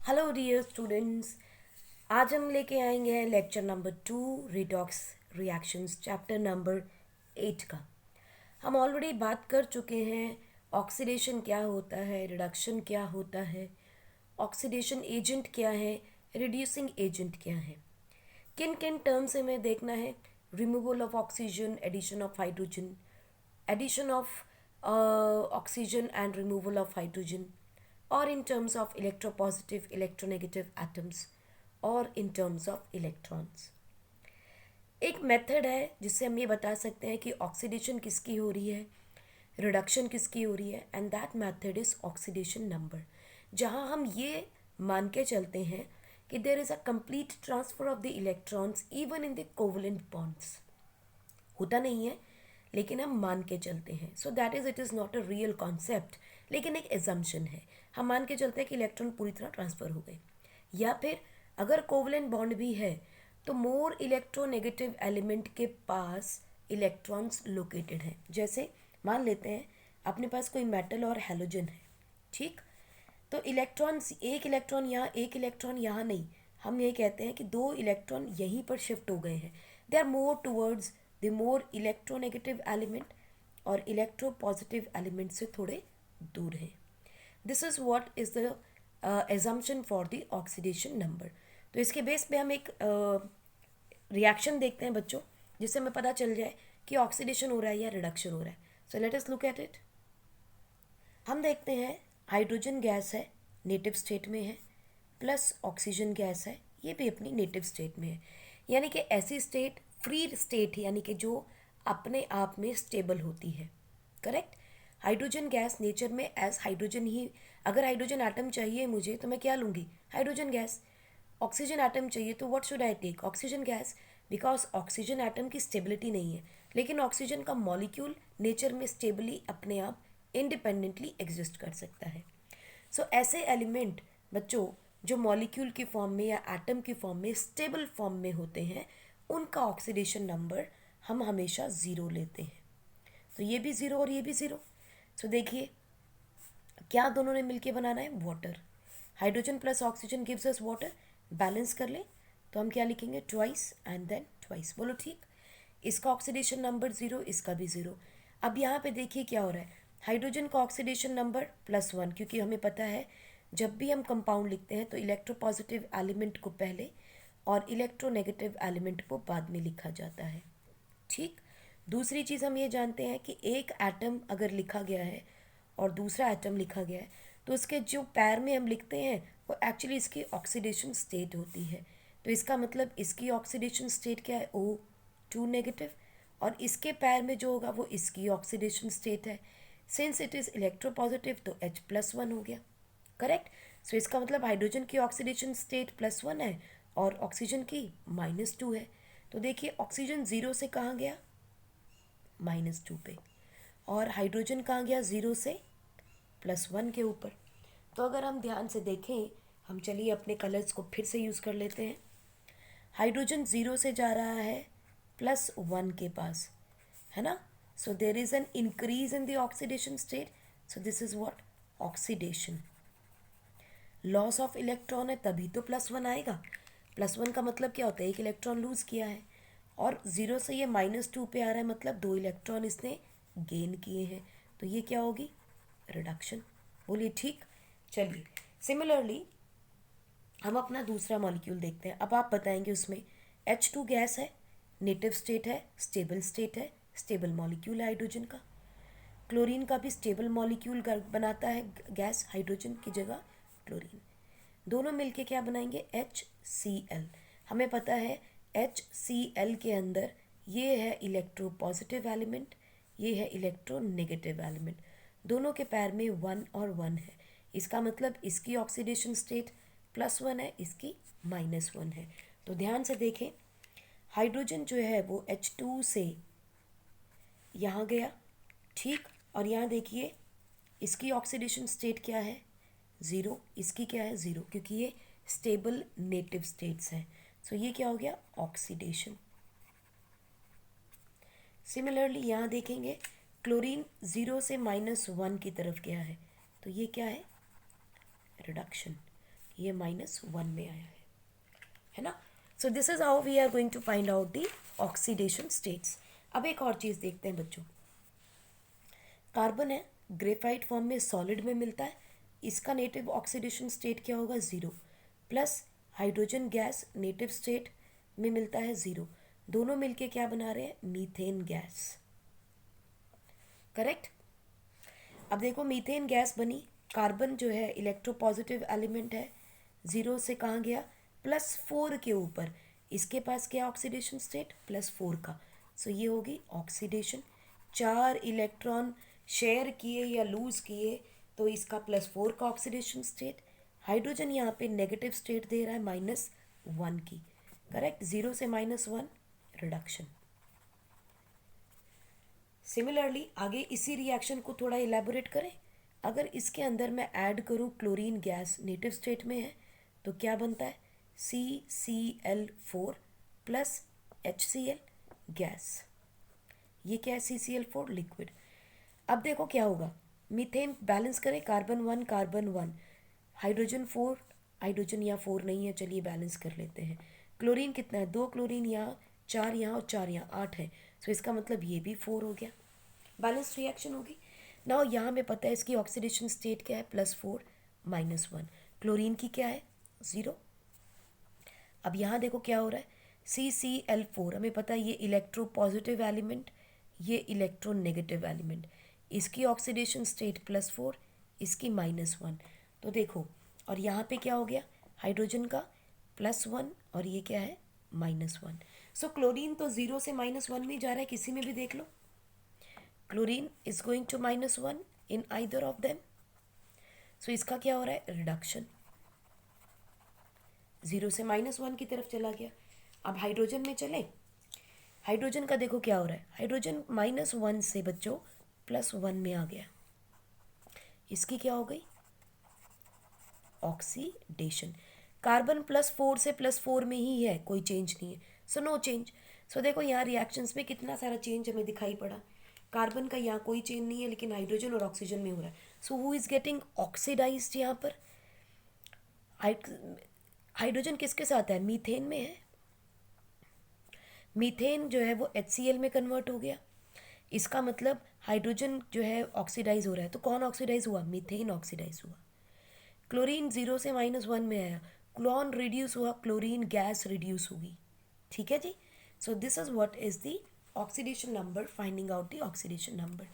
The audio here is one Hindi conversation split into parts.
Hello dear students. आज हम लेके आएंगे हैं lecture number 2, redox reactions, chapter number 8 का। हम ऑलरेडी बात कर चुके हैं ऑक्सीडेशन क्या होता है, रिडक्शन क्या होता है, ऑक्सीडेशन एजेंट क्या है, रिड्यूसिंग एजेंट क्या है, किन किन टर्म्स से हमें देखना है। Removal of oxygen, addition of hydrogen, addition of oxygen and removal of hydrogen, or in terms of electropositive, electronegative atoms, or in terms of electrons. एक मेथड है जिससे हम ये बता सकते हैं कि ऑक्सीडेशन किसकी हो रही है, रिडक्शन किसकी हो रही है, and that method is oxidation number, जहाँ हम ये मान के चलते हैं कि there is a complete transfer of the electrons even in the covalent bonds. होता नहीं है लेकिन हम मान के चलते हैं। So that is it is not a real concept, लेकिन एक एजम्पशन है। हम मान के चलते हैं कि इलेक्ट्रॉन पूरी तरह ट्रांसफ़र हो गए, या फिर अगर कोवलेंट बॉन्ड भी है तो मोर इलेक्ट्रोनेगेटिव एलिमेंट के पास इलेक्ट्रॉन्स लोकेटेड हैं। जैसे मान लेते हैं अपने पास कोई मेटल और हेलोजन है, ठीक। तो इलेक्ट्रॉन्स, एक इलेक्ट्रॉन यहाँ, एक इलेक्ट्रॉन यहाँ नहीं, हम ये कहते हैं कि दो इलेक्ट्रॉन यहीं पर शिफ्ट हो गए हैं। They are more towards the more electronegative element और इलेक्ट्रो पॉजिटिव एलिमेंट से थोड़े दूर हैं। This is what is the assumption for the oxidation number. तो इसके बेस पे हम एक रिएक्शन देखते हैं बच्चों, जिससे हमें पता चल जाए कि ऑक्सीडेशन हो रहा है या रिडक्शन हो रहा है। सो let us look at it. हम देखते हैं हाइड्रोजन गैस है, नेटिव स्टेट में है, प्लस ऑक्सीजन गैस है, ये भी अपनी नेटिव स्टेट में है। यानी कि ऐसी स्टेट फ्री स्टेट है, यानी कि जो अपने आप में स्टेबल होती है। करेक्ट। हाइड्रोजन गैस नेचर में एज हाइड्रोजन ही, अगर हाइड्रोजन एटम चाहिए मुझे तो मैं क्या लूँगी, हाइड्रोजन गैस। ऑक्सीजन एटम चाहिए तो what should I take, oxygen gas, because oxygen atom की स्टेबिलिटी नहीं है, लेकिन ऑक्सीजन का मॉलिक्यूल नेचर में स्टेबली अपने आप इंडिपेंडेंटली एग्जिस्ट कर सकता है। सो ऐसे एलिमेंट बच्चों जो मॉलिक्यूल की फॉर्म में या एटम की फॉर्म में स्टेबल फॉर्म में होते हैं, उनका ऑक्सीडेशन नंबर हम हमेशा ज़ीरो लेते हैं। तो ये भी ज़ीरो और ये भी ज़ीरो। सो देखिए क्या दोनों ने मिलके बनाना है, water. Hydrogen plus oxygen gives us water. Balance कर ले तो हम क्या लिखेंगे, ट्वाइस एंड देन ट्वाइस। बोलो ठीक। इसका ऑक्सीडेशन नंबर ज़ीरो, इसका भी ज़ीरो। अब यहाँ पे देखिए क्या हो रहा है, हाइड्रोजन का ऑक्सीडेशन नंबर +1, क्योंकि हमें पता है जब भी हम कंपाउंड लिखते हैं तो इलेक्ट्रोपॉजिटिव एलिमेंट को पहले और इलेक्ट्रोनेगेटिव एलिमेंट को बाद में लिखा जाता है, ठीक। दूसरी चीज़ हम ये जानते हैं कि एक एटम अगर लिखा गया है और दूसरा एटम लिखा गया है तो उसके जो पैर में हम लिखते हैं वो एक्चुअली इसकी ऑक्सीडेशन स्टेट होती है। तो इसका मतलब इसकी ऑक्सीडेशन स्टेट क्या है, O2 नेगेटिव, और इसके पैर में जो होगा वो इसकी ऑक्सीडेशन स्टेट है। सिंस इट इज़ इलेक्ट्रोपॉजिटिव तो H+1 हो गया। करेक्ट। सो इसका मतलब हाइड्रोजन की ऑक्सीडेशन स्टेट +1 है और ऑक्सीजन की -2 है। तो देखिए ऑक्सीजन ज़ीरो से कहाँ गया, -2 पे, और हाइड्रोजन कहाँ गया, ज़ीरो से +1 के ऊपर। तो अगर हम ध्यान से देखें, हम चलिए अपने कलर्स को फिर से यूज़ कर लेते हैं। हाइड्रोजन ज़ीरो से जा रहा है +1 के पास, है ना। So there is an increase in the oxidation state. So this is what, oxidation. Loss of electron है तभी तो +1 आएगा। +1 का मतलब क्या होता है, एक इलेक्ट्रॉन लूज़ किया है, और ज़ीरो से ये -2 पे आ रहा है, मतलब 2 इलेक्ट्रॉन इसने गेन किए हैं। तो ये क्या होगी, रिडक्शन। बोलिए ठीक। चलिए सिमिलरली हम अपना दूसरा मॉलिक्यूल देखते हैं। अब आप बताएंगे उसमें H2 गैस है, नेटिव स्टेट है, स्टेट है, स्टेबल मॉलिक्यूल है हाइड्रोजन का। क्लोरीन का भी स्टेबल मॉलिक्यूल बनाता है गैस, हाइड्रोजन की जगह क्लोरीन। दोनों मिलके क्या बनाएंगे, HCl। हमें पता है HCl के अंदर ये है इलेक्ट्रो पॉजिटिव एलिमेंट, ये है इलेक्ट्रो नेगेटिव एलिमेंट। दोनों के पैर में 1 और 1 है। इसका मतलब इसकी ऑक्सीडेशन स्टेट +1 है, इसकी -1 है। तो ध्यान से देखें, हाइड्रोजन जो है वो H2 से यहाँ गया, ठीक। और यहाँ देखिए इसकी ऑक्सीडेशन स्टेट क्या है, ज़ीरो, इसकी क्या है, ज़ीरो, क्योंकि ये स्टेबल नेटिव स्टेट्स हैं। सो ये क्या हो गया, ऑक्सीडेशन। सिमिलरली यहाँ देखेंगे क्लोरीन ज़ीरो से -1 की तरफ गया है, तो ये क्या है, रिडक्शन। ये -1 में आया है ना। So this is how we are going to find out the oxidation states. अब एक और चीज़ देखते हैं बच्चों, कार्बन है ग्रेफाइट फॉर्म में सॉलिड में मिलता है, इसका नेटिव ऑक्सीडेशन स्टेट क्या होगा 0, plus hydrogen gas native state में मिलता है 0, दोनों मिलके क्या बना रहे हैं मीथेन गैस, करेक्ट। अब देखो मीथेन गैस बनी, कार्बन जो है इलेक्ट्रोपॉजिटिव एलिमेंट है, 0 से कहाँ गया +4 के ऊपर, इसके पास क्या ऑक्सीडेशन स्टेट +4 का, सो ये होगी ऑक्सीडेशन। 4 इलेक्ट्रॉन शेयर किए या लूज किए तो इसका +4 का ऑक्सीडेशन स्टेट। हाइड्रोजन यहाँ पे नेगेटिव स्टेट दे रहा है -1 की, करेक्ट, 0 से -1 रिडक्शन। सिमिलरली आगे इसी रिएक्शन को थोड़ा इलेबोरेट करें, अगर इसके अंदर मैं ऐड करूँ क्लोरीन गैस नेटिव स्टेट में है तो क्या बनता है CCl4 प्लस HCl गैस, ये क्या है CCl4 लिक्विड। अब देखो क्या होगा, मीथेन बैलेंस करें, कार्बन 1 कार्बन 1, हाइड्रोजन 4, हाइड्रोजन यहाँ 4 नहीं है, चलिए बैलेंस कर लेते हैं। क्लोरीन कितना है 2 क्लोरीन यहाँ, 4 यहाँ और 4 यहाँ, 8 है, सो इसका मतलब ये भी 4 हो गया, बैलेंस रिएक्शन होगी। नाउ यहाँ हमें पता है इसकी ऑक्सीडेशन स्टेट क्या है +4 -1, क्लोरीन की क्या है 0। अब यहाँ देखो क्या हो रहा है CCl4, हमें पता है ये इलेक्ट्रो पॉजिटिव एलिमेंट, ये इलेक्ट्रो नेगेटिव एलिमेंट, इसकी ऑक्सीडेशन स्टेट +4, इसकी -1, तो देखो और यहाँ पे क्या हो गया हाइड्रोजन का +1 और ये क्या है -1। सो क्लोरीन तो 0 से -1 में जा रहा है, किसी में भी देख लो, chlorine is going to -1 in either of them, so इसका क्या हो रहा है रिडक्शन, 0 से -1 की तरफ चला गया। अब हाइड्रोजन में चले, हाइड्रोजन का देखो क्या हो रहा है, हाइड्रोजन -1 से बच्चों +1 में आ गया, इसकी क्या हो गई ऑक्सीडेशन। कार्बन +4 से +4 में ही है, कोई चेंज नहीं है, सो नो चेंज। सो देखो यहाँ रिएक्शंस में कितना सारा चेंज हमें दिखाई पड़ा, कार्बन का यहाँ कोई चेंज नहीं है लेकिन हाइड्रोजन और ऑक्सीजन में हो रहा है, so who is getting oxidised यहाँ पर, हाइड्रोजन किसके साथ है मीथेन में है, मीथेन जो है वो HCl में कन्वर्ट हो गया, इसका मतलब हाइड्रोजन जो है ऑक्सीडाइज हो रहा है, तो कौन ऑक्सीडाइज हुआ मीथेन ऑक्सीडाइज हुआ। क्लोरीन 0 से -1 में आया, क्लोन रिड्यूस हुआ, क्लोरीन गैस रिड्यूस होगी, ठीक है जी। So this is what is the oxidation number, finding out the oxidation number.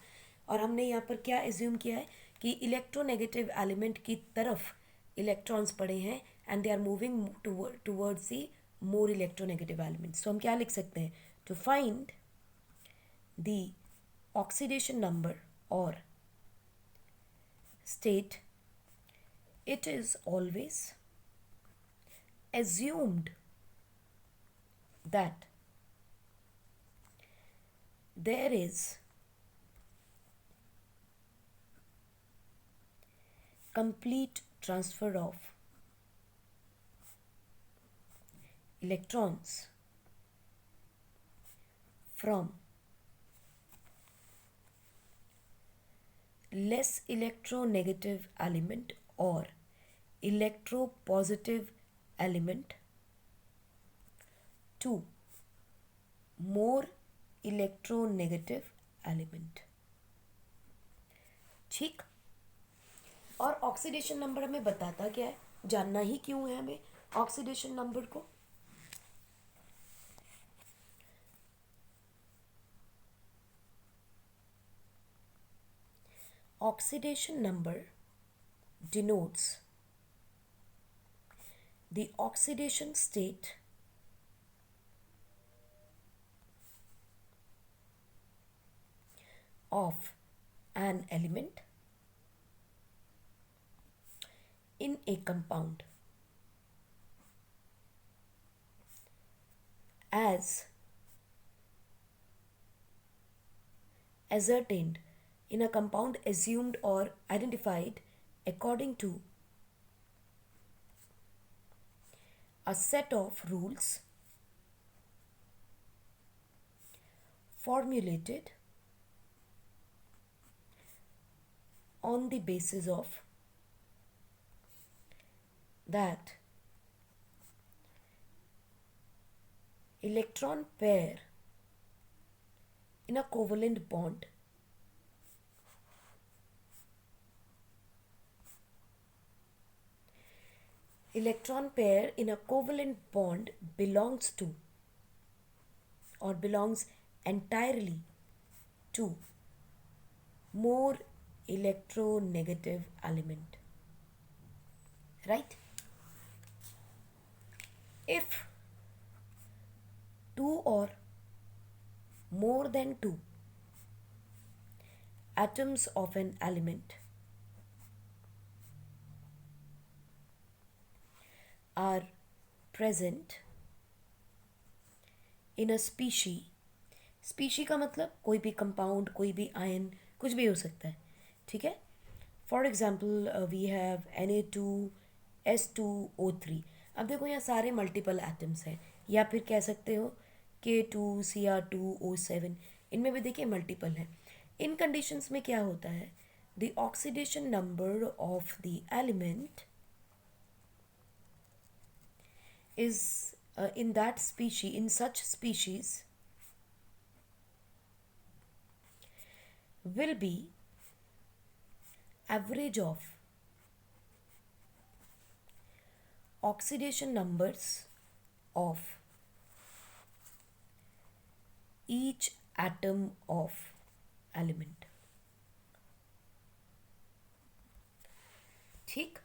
और हमने यहाँ पर क्या एज्यूम किया है कि इलेक्ट्रोनेगेटिव एलिमेंट की तरफ इलेक्ट्रॉन्स पड़े हैं and they are moving towards the more electronegative elements, तो हम क्या लिख सकते हैं to find the oxidation number और state it is always assumed that there is complete transfer of electrons from less electronegative element or electropositive element to more electronegative element, ठीक। और ऑक्सीडेशन नंबर हमें बताता क्या है, जानना ही क्यों है हमें ऑक्सीडेशन नंबर को, oxidation number denotes the oxidation state of an element in a compound as ascertained in a compound assumed or identified according to a set of rules formulated on the basis of that electron pair in a covalent bond belongs to or belongs entirely to more electronegative element, right? If two or more than two atoms of an element are present in a species का मतलब कोई भी कंपाउंड, कोई भी आयन, कुछ भी हो सकता है, ठीक है। For example we have Na2S2O3। अब देखो यहाँ सारे मल्टीपल एटम्स हैं, या फिर कह सकते हो K2Cr2O7, इनमें भी देखिए मल्टीपल है। इन कंडीशंस में क्या होता है, the oxidation number of the element is in such species will be average of oxidation numbers of each atom of element, ठीक।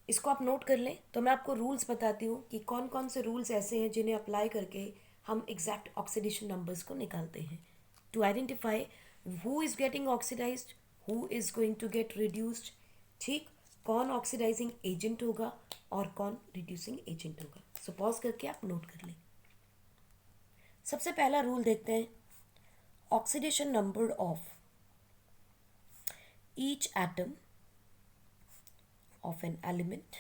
इसको आप नोट कर लें। तो मैं आपको रूल्स बताती हूँ कि कौन कौन से रूल्स ऐसे हैं जिन्हें अप्लाई करके हम एग्जैक्ट ऑक्सीडेशन नंबर्स को निकालते हैं, to identify who is getting oxidised, who is going to get reduced, ठीक। कौन ऑक्सीडाइजिंग एजेंट होगा और कौन रिड्यूसिंग एजेंट होगा। सो पॉज करके आप नोट कर लें। सबसे पहला रूल देखते हैं, oxidation number of each atom of an element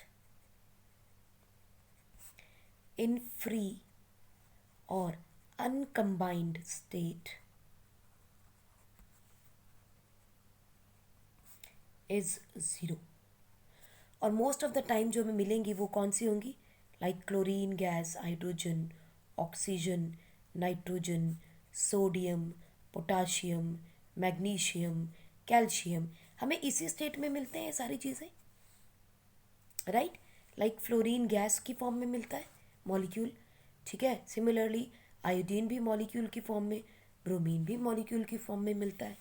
in free or uncombined state is 0। और मोस्ट ऑफ द टाइम जो हमें मिलेंगी वो कौन सी होंगी, like chlorine gas, hydrogen, oxygen, nitrogen, sodium, potassium, magnesium, calcium, हमें इसी स्टेट में मिलते हैं ये सारी चीज़ें, राइट। लाइक फ्लोरीन गैस की फॉर्म में मिलता है मॉलिक्यूल, ठीक है। सिमिलरली आयोडीन भी मॉलिक्यूल की फॉर्म में, ब्रोमीन भी मॉलिक्यूल की फॉर्म में मिलता है,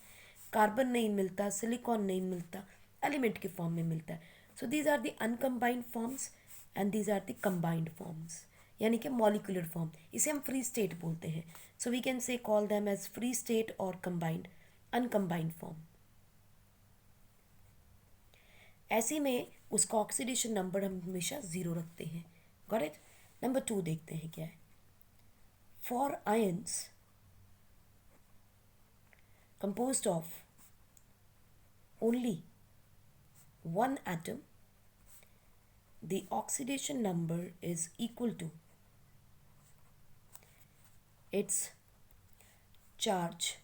कार्बन नहीं मिलता, सिलिकॉन नहीं मिलता, एलिमेंट की फॉर्म में मिलता है। So these are the uncombined forms and these are the combined forms, यानी कि मॉलिक्यूलर फॉर्म, इसे हम फ्री स्टेट बोलते हैं। So we can say call them as free state और कंबाइंड, अनकम्बाइंड फॉर्म। ऐसे में उसका ऑक्सीडेशन नंबर हम हमेशा 0 रखते हैं, गॉट इट। नंबर 2 देखते हैं क्या है, for ions composed of only one atom, the oxidation number is equal to its charge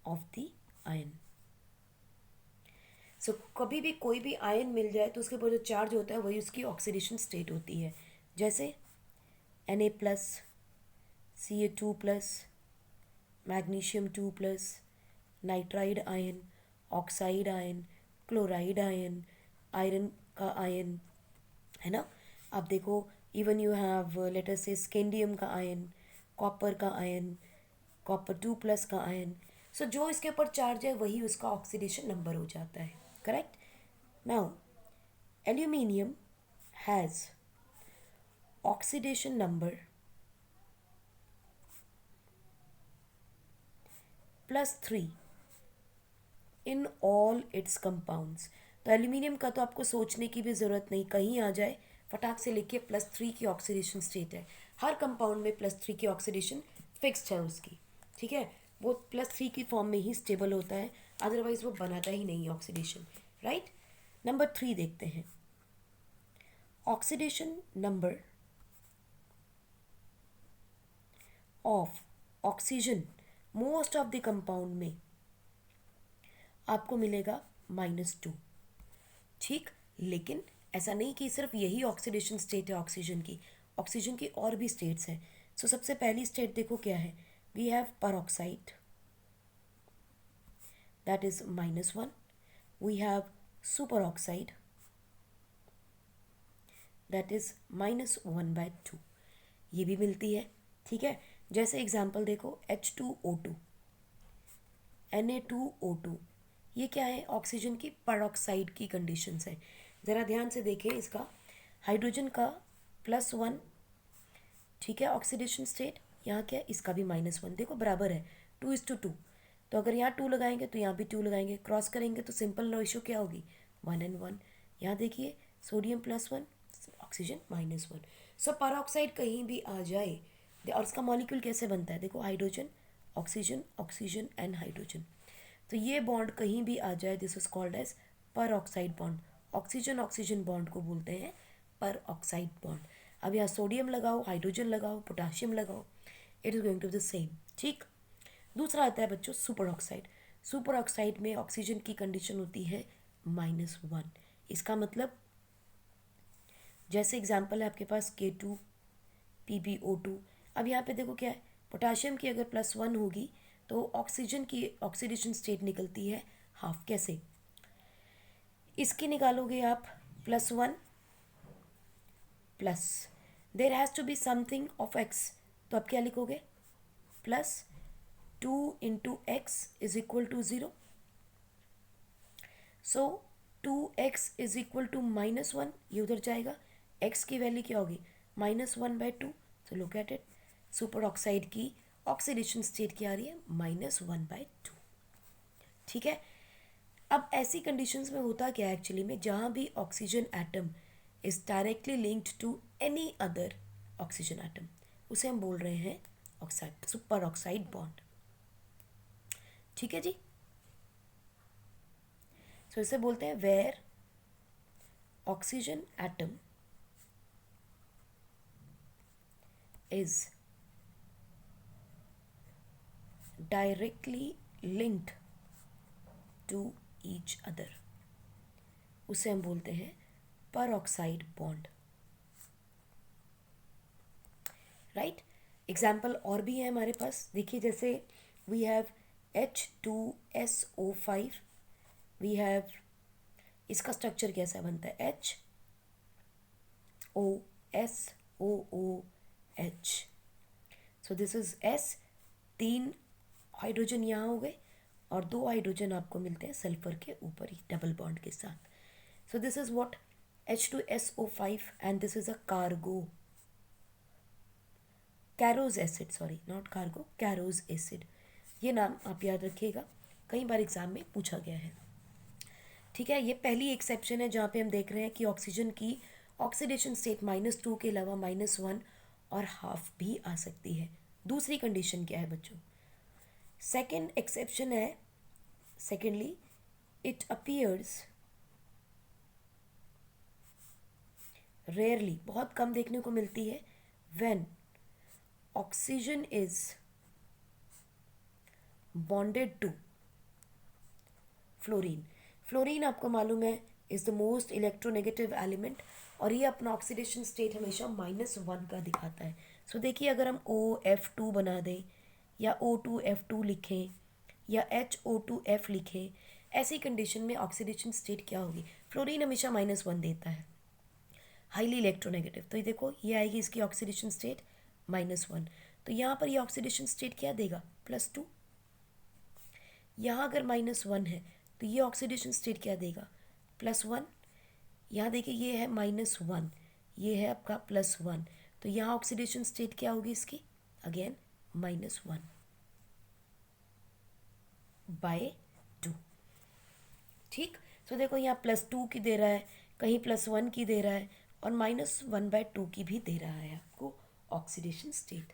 of the ion। सो कभी भी कोई भी आयन मिल जाए तो उसके ऊपर जो चार्ज होता है वही उसकी ऑक्सीडेशन स्टेट होती है। जैसे Na+, Ca2+, magnesium 2+, nitride ion, oxide ion, chloride ion, iron का आयन, है ना। अब देखो even you have let us से स्केंडियम का आयन, कॉपर का आयन, कॉपर 2+ का आयन। सो जो इसके ऊपर चार्ज है वही उसका ऑक्सीडेशन नंबर हो जाता है, correct. Now aluminium has oxidation number +3 in all it's compounds. तो एल्यूमिनियम का तो आपको सोचने की भी ज़रूरत नहीं, कहीं आ जाए फटाक से लिखिए +3 की ऑक्सीडेशन स्टेट है। हर कंपाउंड में +3 की ऑक्सीडेशन फिक्स्ड है उसकी, ठीक है। वो +3 की फॉर्म में ही स्टेबल होता है, अदरवाइज वो बनाता ही नहीं ऑक्सीडेशन, राइट। नंबर 3 देखते हैं, oxidation number of oxygen most of the compound में आपको मिलेगा -2, ठीक। लेकिन ऐसा नहीं कि सिर्फ यही ऑक्सीडेशन स्टेट है ऑक्सीजन की और भी स्टेट्स हैं। सो सबसे पहली स्टेट देखो क्या है, we have peroxide, that is -1. We have superoxide, that is -1/2. ये भी मिलती है, ठीक है। जैसे एग्जाम्पल देखो H2O2, Na2O2, ये क्या है, ऑक्सीजन की पेरोक्साइड की कंडीशंस है। ज़रा ध्यान से देखें इसका, हाइड्रोजन का +1, ठीक है, ऑक्सीडेशन स्टेट, यहाँ क्या है, इसका भी -1, देखो बराबर है, 2:2। तो अगर यहाँ 2 लगाएंगे तो यहाँ भी 2 लगाएंगे, क्रॉस करेंगे तो सिंपल रेशियो क्या होगी, 1:1। यहाँ देखिए सोडियम +1, ऑक्सीजन -1। सो पेरोक्साइड कहीं भी आ जाए, और इसका मॉलिक्यूल कैसे बनता है, देखो hydrogen oxygen oxygen and hydrogen. तो ये बॉन्ड कहीं भी आ जाए, this is called as peroxide bond. Oxygen oxygen bond को बोलते हैं पेरोक्साइड बॉन्ड। अब यहाँ सोडियम लगाओ, हाइड्रोजन लगाओ, पोटाशियम लगाओ, it is going to the same, ठीक। दूसरा आता है बच्चों सुपर ऑक्साइड। सुपर ऑक्साइड में ऑक्सीजन की कंडीशन होती है -1। इसका मतलब जैसे एग्जाम्पल है आपके पास K2 PbO2। अब यहाँ पे देखो क्या है, पोटाशियम की अगर +1 होगी तो ऑक्सीजन की ऑक्सीडेशन स्टेट निकलती है हाफ। कैसे, इसकी निकालोगे आप +1 plus, there has to be something of x, तो आप क्या लिखोगे, +2 × x = 0। सो 2x = -1, ये उधर जाएगा, x की वैल्यू क्या होगी, -1/2। तो look at it, super oxide की ऑक्सीडेशन स्टेट क्या आ रही है, -1/2, ठीक है। अब ऐसी कंडीशंस में होता क्या है एक्चुअली में, जहाँ भी oxygen atom is directly linked to any other oxygen atom, उसे हम बोल रहे हैं ऑक्साइड, सुपर ऑक्साइड बॉन्ड, ठीक है जी। सो इसे बोलते हैं where oxygen atom is directly linked to each other, उसे हम बोलते हैं पेरोक्साइड बॉन्ड, राइट। एग्जाम्पल और भी है हमारे पास, देखिए जैसे we have H2SO5, we have, इसका स्ट्रक्चर कैसा बनता है, HOSOOH। So this is S, 3 hydrogen यहाँ हो गए और 2 हाइड्रोजन आपको मिलते हैं सल्फर के ऊपर ही डबल बॉन्ड के साथ। सो this is what, H2SO5 and this is a cargo, कैरोज acid, sorry not cargo, कैरोज acid. ये नाम आप याद रखिएगा, कई बार एग्जाम में पूछा गया है, ठीक है। ये पहली एक्सेप्शन है जहाँ पे हम देख रहे हैं कि ऑक्सीजन की ऑक्सीडेशन स्टेट -2 के अलावा -1 और हाफ भी आ सकती है। दूसरी कंडीशन क्या है बच्चों, सेकेंड एक्सेप्शन है, सेकेंडली इट अपीयर्स रेयरली, बहुत कम देखने को मिलती है, when oxygen is bonded to fluorine. Fluorine आपको मालूम है is the most electronegative element, और ये अपना ऑक्सीडेशन स्टेट हमेशा -1 का दिखाता है। सो देखिए अगर हम OF2 बना दें या O2F2 लिखें या HO2F लिखें, ऐसी कंडीशन में ऑक्सीडेशन स्टेट क्या होगी, फ्लोरीन हमेशा -1 देता है, हाईली इलेक्ट्रोनेगेटिव। तो ये देखो ये आएगी इसकी ऑक्सीडेशन स्टेट -1, तो यहाँ पर ये ऑक्सीडेशन स्टेट क्या देगा, +2। यहाँ अगर -1 है तो ये ऑक्सीडेशन स्टेट क्या देगा, +1। यहाँ देखिए ये है -1, ये है आपका +1, तो यहाँ ऑक्सीडेशन स्टेट क्या होगी इसकी, अगेन -1/2, ठीक। तो देखो यहाँ +2 की दे रहा है, कहीं +1 की दे रहा है, और -1/2 की भी दे रहा है आपको ऑक्सीडेशन स्टेट।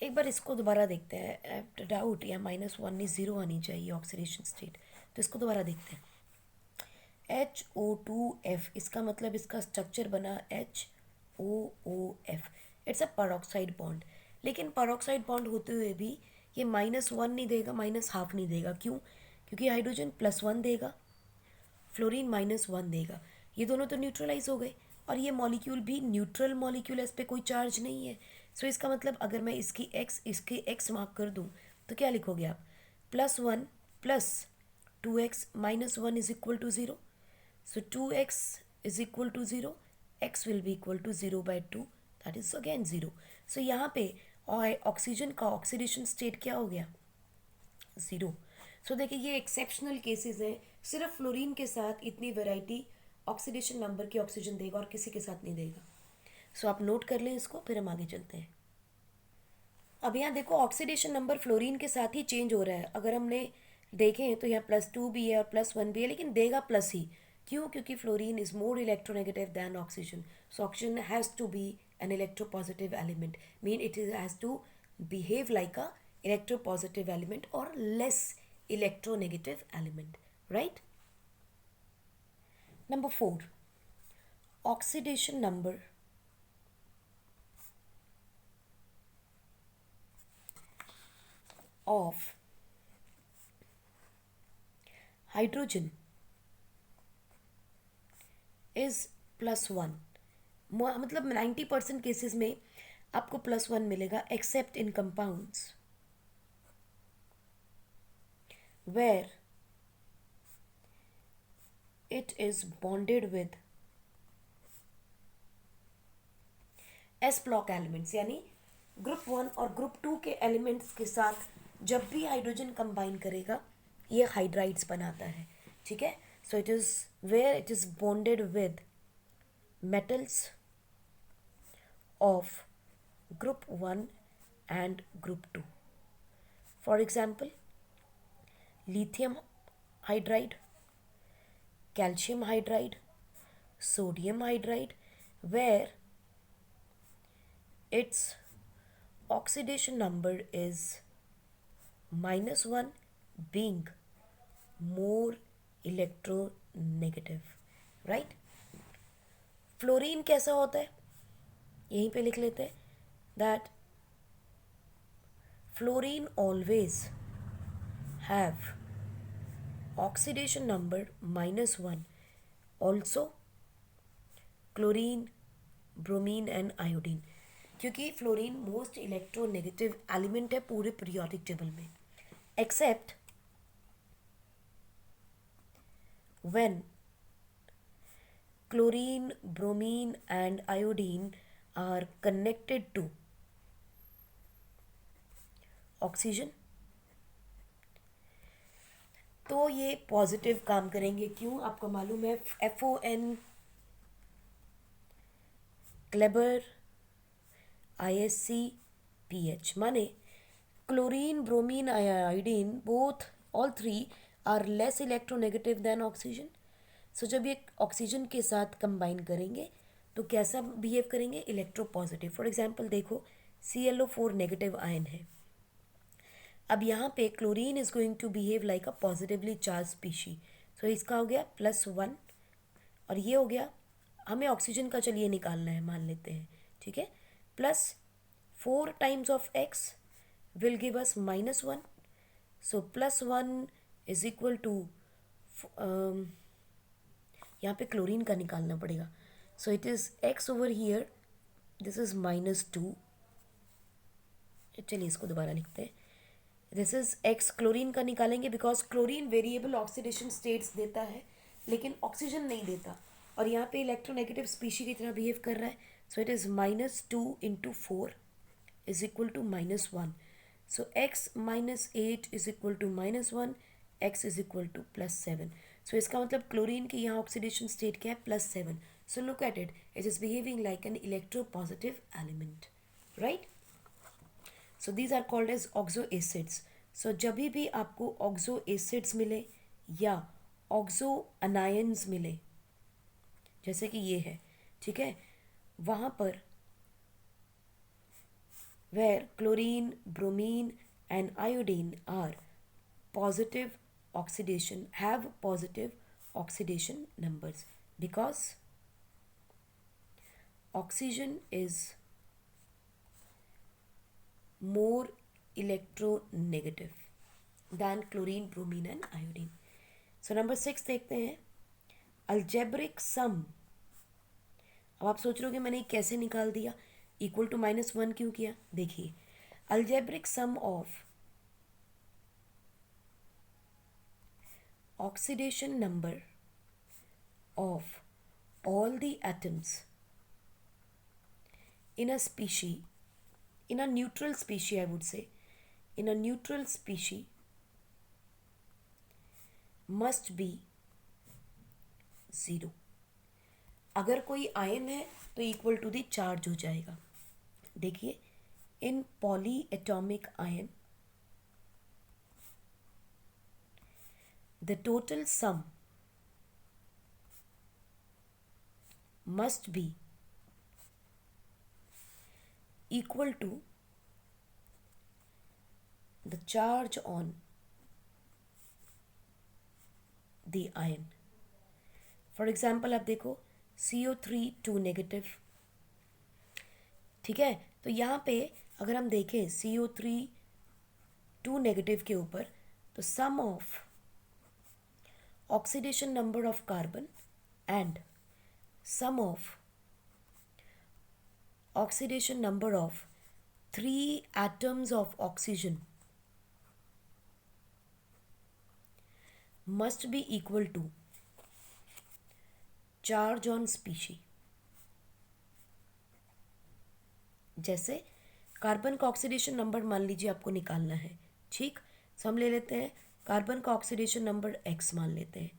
एक बार इसको दोबारा देखते हैं, आफ्टर डाउट या -1 नहीं 0 आनी चाहिए ऑक्सीडेशन स्टेट, तो इसको दोबारा देखते हैं। HO2F, इसका मतलब इसका स्ट्रक्चर बना HOOF, it's a peroxide bond. लेकिन पेरोक्साइड बॉन्ड होते हुए भी ये -1 नहीं देगा, -1/2 नहीं देगा, क्यों, क्योंकि हाइड्रोजन +1 देगा फ्लोरीन -1 देगा। ये दोनों तो न्यूट्रलाइज हो गए और ये मॉलिक्यूल भी न्यूट्रल मॉलिक्यूल है, इस पर कोई चार्ज नहीं है। सो इसका मतलब अगर मैं इसकी एक्स मार्क कर दूँ तो क्या लिखोगे आप? +1 + 2x - 1 is equal to 0. So 2x is equal to 0, x will be equal to 0/2, that is again 0. So यहाँ पे ऑक्सीजन का ऑक्सीडेशन स्टेट क्या हो गया? 0. सो देखिए ये एक्सेप्शनल केसेस हैं, सिर्फ फ्लोरीन के साथ इतनी वैरायटी ऑक्सीडेशन नंबर की ऑक्सीजन देगा और किसी के साथ नहीं देगा। सो आप नोट कर लें इसको, फिर हम आगे चलते हैं। अब यहाँ देखो ऑक्सीडेशन नंबर फ्लोरीन के साथ ही चेंज हो रहा है। अगर हमने देखें तो यहाँ +2 भी है और +1 भी है, लेकिन देगा प्लस ही। क्यों? क्योंकि fluorine is more electronegative than oxygen. So oxygen has to be an electropositive element, mean it is has to behave like a electropositive element और less electronegative element, right? Number 4, oxidation number of hydrogen is +1. मतलब 90% केसेस में आपको +1 मिलेगा, accept in compounds where it is bonded with s block elements, यानी ग्रुप 1 और ग्रुप 2 के एलिमेंट्स के साथ जब भी हाइड्रोजन कंबाइन करेगा ये हाइड्राइड्स बनाता है, ठीक है? So it is where it is bonded with metals of group 1 and group 2. For example, lithium hydride, calcium hydride, sodium hydride, where its oxidation number is -1, being more electronegative, right? Fluorine कैसा होता है? यहीं पे लिख लेते हैं that fluorine always have oxidation number -1, also chlorine, bromine and iodine, क्योंकि फ्लोरीन मोस्ट इलेक्ट्रोनेगेटिव एलिमेंट है पूरे पीरियोडिक टेबल में, except when chlorine, bromine and iodine are connected to oxygen, तो ये पॉजिटिव काम करेंगे। क्यों? आपको मालूम है FON, क्लेबर, ISC, PH, माने chlorine, bromine, iodine, both all 3 are less electronegative than oxygen. So जब ये ऑक्सीजन के साथ कंबाइन करेंगे तो कैसा बिहेव करेंगे? Electro positive. फॉर एग्जांपल देखो ClO4 नेगेटिव आयन है। अब यहाँ पे chlorine is going to behave like a positively charge species. So इसका हो गया +1 और ये हो गया, हमें ऑक्सीजन का चलिए निकालना है, मान लेते हैं, ठीक है? +4 times of x will give us -1. So +1 is equal to, यहाँ पे क्लोरीन का निकालना पड़ेगा। So it is x over here, this is -2, चलिए इसको दोबारा लिखते हैं, दिस इज़ x, क्लोरीन का निकालेंगे because chlorine variable oxidation states देता है लेकिन ऑक्सीजन नहीं देता और यहाँ पे इलेक्ट्रोनेगेटिव स्पीशी की तरह बिहेव कर रहा है। So it is -2 × 4 is equal to -1. So x -8 is equal to -1, x is equal to +7. So इसका मतलब क्लोरीन की यहाँ ऑक्सीडेशन स्टेट क्या है? +7. So look at it, it is behaving like an electropositive element, right? So these are called as oxo acids. So जब भी आपको ऑक्सो एसिड्स मिले या ऑक्सो अनायंस मिले, जैसे कि ये है, ठीक है, वहाँ पर where chlorine, bromine and iodine are positive oxidation, have positive oxidation numbers because oxygen is more electronegative than chlorine, bromine and iodine. So number 6 देखते हैं, अलजेब्रिक सम, अब आप सोच रहे हो कि मैंने कैसे निकाल दिया, इक्वल टू -1 क्यों किया? देखिए, algebraic sum of oxidation number of all the atoms in a species, in a neutral species, I would say, in a neutral species must be 0. अगर कोई आयन है तो इक्वल टू द चार्ज हो जाएगा। देखिए, in poly atomic ion the total sum must be equal to the charge on the ion. For example आप देखो, CO3 2 नेगेटिव, ठीक है। तो यहाँ पे अगर हम देखें CO3 2 नेगेटिव के ऊपर, तो sum of oxidation number of carbon and sum of oxidation number of 3 atoms of oxygen must be equal to charge on species. जैसे कार्बन का ऑक्सीडेशन नंबर मान लीजिए आपको निकालना है, ठीक। सो हम ले लेते हैं कार्बन का ऑक्सीडेशन नंबर x मान लेते हैं,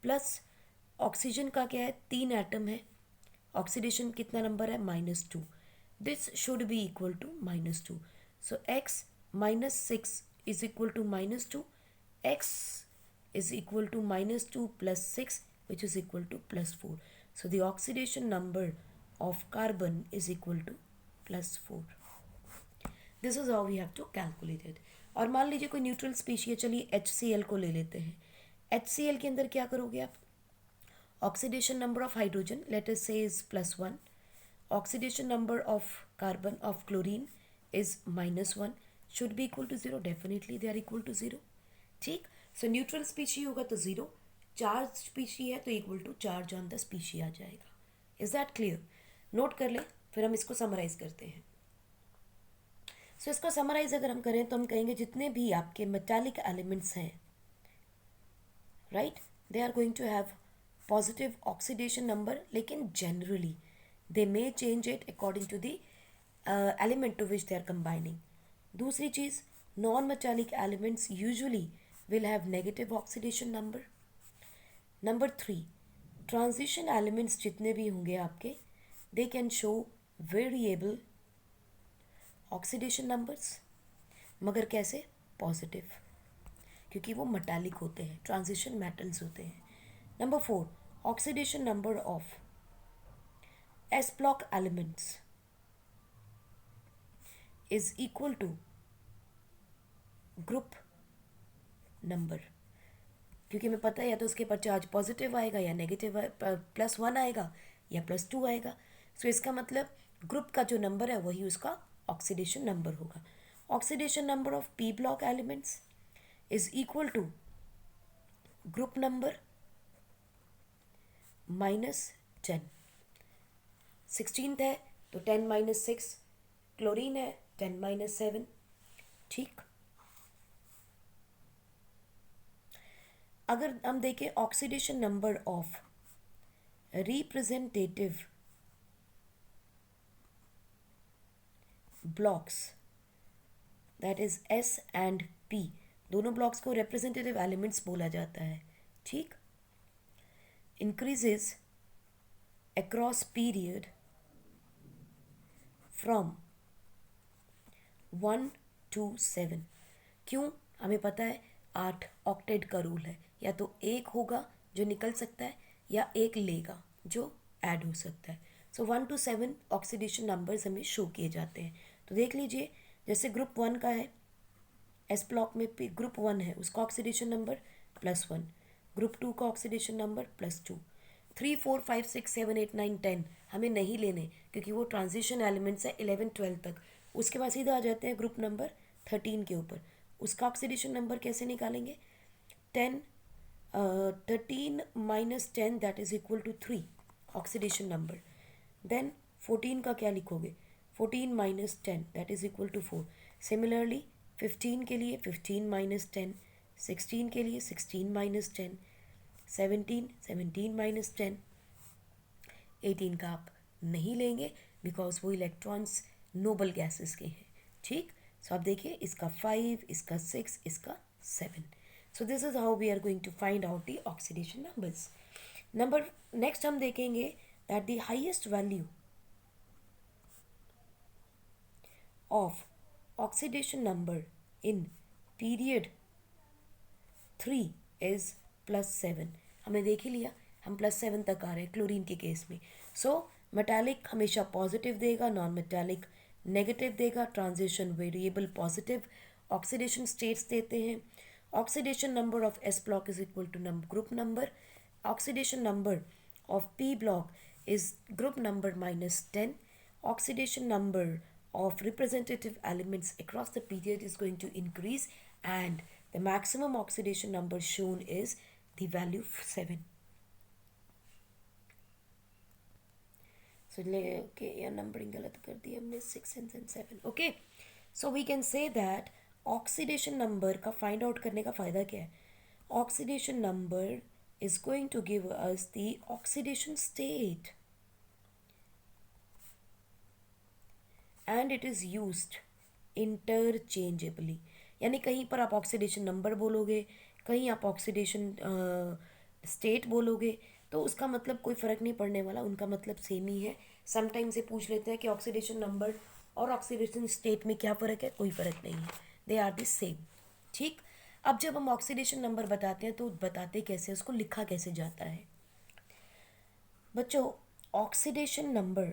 प्लस ऑक्सीजन का क्या है, 3 एटम है, ऑक्सीडेशन कितना नंबर है, -2. This should be equal to -2. So x -6 is equal to -2, x is equal to -2 plus 6, which is equal to +4. So the oxidation number of carbon is equal to +4. This is how we have to calculate it. और मान लीजिए कोई न्यूट्रल स्पीशी है, चलिए HCl को ले लेते हैं। HCl के अंदर क्या करोगे आप, oxidation number of hydrogen let us say is +1, oxidation number of carbon of chlorine is -1, should be equal to 0, definitely they are equal to 0, ठीक। सो न्यूट्रल स्पीशी होगा तो 0, चार्ज स्पीशी है तो equal to charge on the species आ जाएगा। Is that clear? नोट कर ले, फिर हम इसको समराइज करते हैं। सो इसको समराइज अगर हम करें तो हम कहेंगे जितने भी आपके मेटालिक एलिमेंट्स हैं, right, they are going to have positive oxidation number, लेकिन generally they may change it according to the element to which they are combining. दूसरी चीज़, non metallic elements usually will have negative oxidation number. Number 3, transition elements जितने भी होंगे आपके, they can show variable oxidation numbers, मगर कैसे, पॉजिटिव, क्योंकि वो मेटालिक होते हैं, ट्रांजिशन मेटल्स होते हैं। Number 4, oxidation number of s block elements is equal to group number, क्योंकि हमें पता है या तो उसके पर चार्ज पॉजिटिव आएगा या नेगेटिव, +1 आएगा या +2 आएगा। सो इसका मतलब ग्रुप का जो नंबर है वही उसका ऑक्सीडेशन नंबर होगा। Oxidation number of p block elements is equal to group number -10, 16th है तो 10 - 6, क्लोरीन है 10 - 7, ठीक। अगर हम देखें oxidation number of representative blocks, that is S and P, दोनों ब्लॉक्स को रिप्रेजेंटेटिव एलिमेंट्स बोला जाता है, ठीक, increases across period from 1 to 7। क्यों? हमें पता है 8 ऑक्टेट का रूल है, या तो एक होगा जो निकल सकता है या एक लेगा जो ऐड हो सकता है। सो 1 to 7 ऑक्सीडेशन नंबर्स हमें शो किए जाते हैं। तो देख लीजिए, जैसे ग्रुप 1 का है, एस ब्लॉक में ग्रुप 1 है, उसका ऑक्सीडेशन नंबर +1, ग्रुप 2 का ऑक्सीडेशन नंबर +2, 3 4 5 6 7 8 9 10 हमें नहीं लेने, क्योंकि वो ट्रांजिशन एलिमेंट्स है 11 12 तक। उसके बाद सीधा आ जाते हैं ग्रुप नंबर 13 के ऊपर, उसका ऑक्सीडेशन नंबर कैसे निकालेंगे, 10 13 minus 10 that is equal to 3 oxidation number. Then 14 का क्या लिखोगे? 14 minus 10 that is equal to 4. Similarly 15 के लिए 15 minus 10, 16 के लिए 16 minus 10, 17 minus 10. 18 का आप नहीं लेंगे बिकॉज वो इलेक्ट्रॉन्स नोबल गैसेस के हैं. ठीक, सो आप देखिए इसका 5, इसका 6, इसका 7. So this is how we are going to find out the oxidation numbers. Next हम देखेंगे that the highest value of oxidation number in period 3 is +7. हमने देख ही लिया, हम +7 तक आ रहे हैं क्लोरीन के केस में. सो मेटालिक हमेशा पॉजिटिव देगा, नॉन मेटालिक नेगेटिव देगा, transition variable positive, oxidation states देते हैं. Oxidation number of s block is equal to group number. Oxidation number of p block is group number -10. Oxidation number of representative elements across the period is going to increase, and the maximum oxidation number shown is the value 7. So okay, yeah, numbering galat kar diya humne, 6 and 7. Okay, so we can say that oxidation number का find out करने का फायदा क्या है? Oxidation number is going to give us the oxidation state, and it is used interchangeably. यानी कहीं पर आप ऑक्सीडेशन नंबर बोलोगे, कहीं आप ऑक्सीडेशन स्टेट बोलोगे, तो उसका मतलब कोई फ़र्क नहीं पड़ने वाला, उनका मतलब सेम ही है. समटाइम्स से पूछ लेते हैं कि ऑक्सीडेशन नंबर और ऑक्सीडेशन स्टेट में क्या फ़र्क है. कोई फ़र्क नहीं है, दे आर द सेम. ठीक, अब जब हम ऑक्सीडेशन नंबर बताते हैं तो बताते कैसे, उसको लिखा कैसे जाता है बच्चों? Oxidation number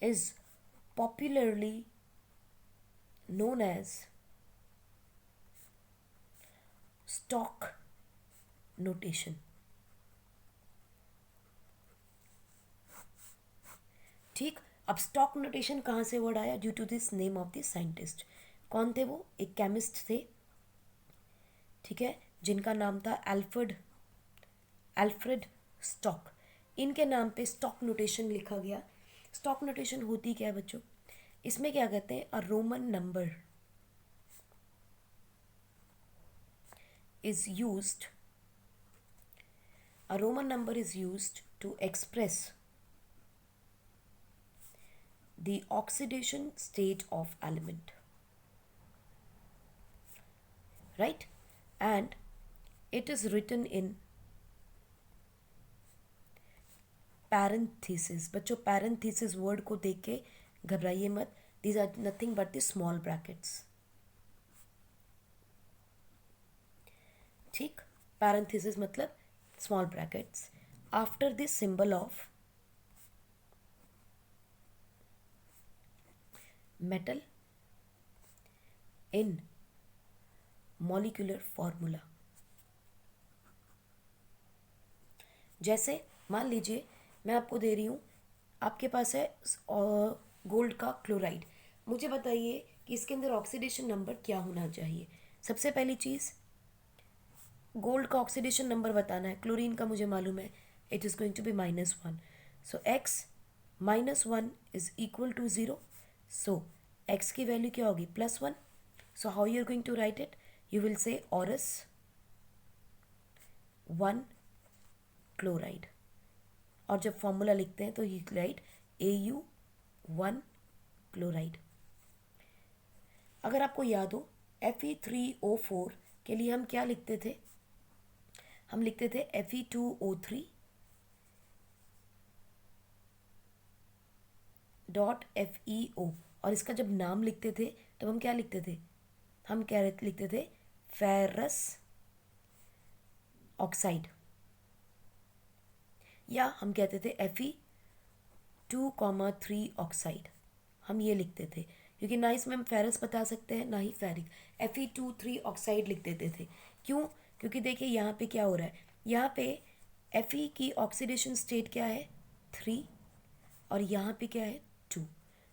is popularly known as stock notation. ठीक, अब स्टॉक नोटेशन कहाँ से वर्ड आया? Due to this name of the scientist. कौन थे वो? एक केमिस्ट थे, ठीक है, जिनका नाम था अल्फ्रेड स्टॉक. इनके नाम पे स्टॉक नोटेशन लिखा गया. स्टॉक नोटेशन होती क्या है बच्चों? इसमें क्या कहते हैं? A Roman number is used, a Roman number is used to express the oxidation state of element, right? And it is written in parenthesis. बच्चों पैरेंथेसिस वर्ड को देख के घबराइए मत. These are nothing but the small brackets. ठीक, पैरेंथेसिस मतलब small brackets. After this symbol of metal in molecular formula. जैसे मान लीजिए मैं आपको दे रही हूँ, आपके पास है गोल्ड का क्लोराइड. मुझे बताइए कि इसके अंदर ऑक्सीडेशन नंबर क्या होना चाहिए. सबसे पहली चीज़ गोल्ड का ऑक्सीडेशन नंबर बताना है. क्लोरीन का मुझे मालूम है, it is going to be -1. So x -1 is equal to 0. So x की वैल्यू क्या होगी? +1. So how you are going to write it? You will say aurous 1 chloride, और जब फॉर्मूला लिखते हैं तो यू राइट Au1 क्लोराइड. अगर आपको याद हो Fe3O4 के लिए हम क्या लिखते थे? हम लिखते थे Fe2O3 .FeO, और इसका जब नाम लिखते थे तो हम क्या लिखते थे? हम क्या लिखते थे? फेरस ऑक्साइड, या हम कहते थे Fe2,3 ऑक्साइड. हम ये लिखते थे क्योंकि ना इसमें हम फेरस बता सकते हैं ना ही फेरिक. Fe2,3 ऑक्साइड लिख देते थे. क्यों? क्योंकि देखिए यहाँ पे क्या हो रहा है, यहाँ पे Fe की ऑक्सीडेशन स्टेट क्या है? 3, और यहाँ पे क्या है? 2.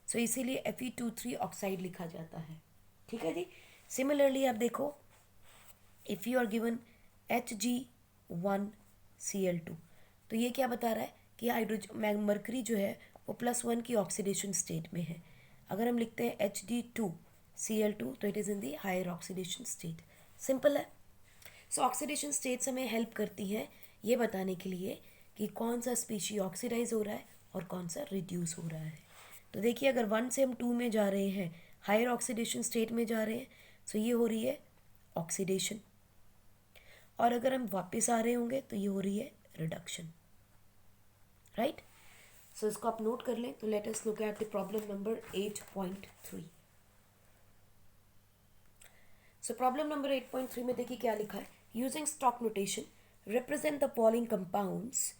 सो इसीलिए Fe2,3 ऑक्साइड लिखा जाता है. ठीक है जी. सिमिलरली आप देखो if you are given Hg1Cl2, तो ये क्या बता रहा है कि हाइड्रोजन मरकरी जो है वो +1 की ऑक्सीडेशन स्टेट में है। अगर हम लिखते हैं Hd2Cl2 तो it is in the higher oxidation state. Simple है। सो ऑक्सीडेशन स्टेट्स हमें हेल्प करती हैं ये बताने के लिए कि कौन सा स्पीशी ऑक्सीडाइज हो रहा है और कौन सा रिड्यूस हो रहा है। तो देखिए, अगर 1 से हम 2 में जा रहे हैं, हायर ऑक्सीडेशन स्टेट में जा रहे हैं, सो ये हो रही है ऑक्सीडेशन, और अगर हम वापस आ रहे होंगे तो ये हो रही है रिडक्शन। राइट। सो इसको आप नोट कर लें। तो let us look at the problem number 8.3। So problem number 8.3 में देखिए क्या लिखा है। Using stock notation represent the following compounds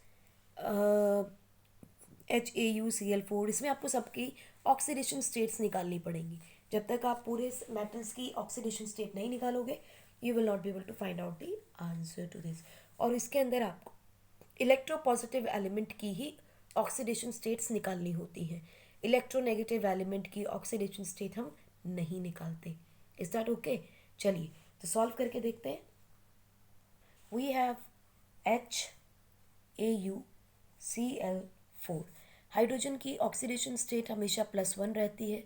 HAuCl4। इसमें आपको सबकी ऑक्सीडेशन स्टेट्स निकालनी पड़ेंगी। जब तक आप पूरे मेटल्स की ऑक्सीडेशन स्टेट नहीं निकालोगे, you will not be able to find out the answer to this. और इसके अंदर आपको इलेक्ट्रोपॉजिटिव एलिमेंट की ही ऑक्सीडेशन स्टेट्स निकालनी होती हैं। इलेक्ट्रोनेगेटिव एलिमेंट की ऑक्सीडेशन स्टेट हम नहीं निकालते। Is that okay? चलिए तो सॉल्व करके देखते हैं। We have HAuCl4। हाइड्रोजन की ऑक्सीडेशन स्टेट हमेशा +1 रहती है,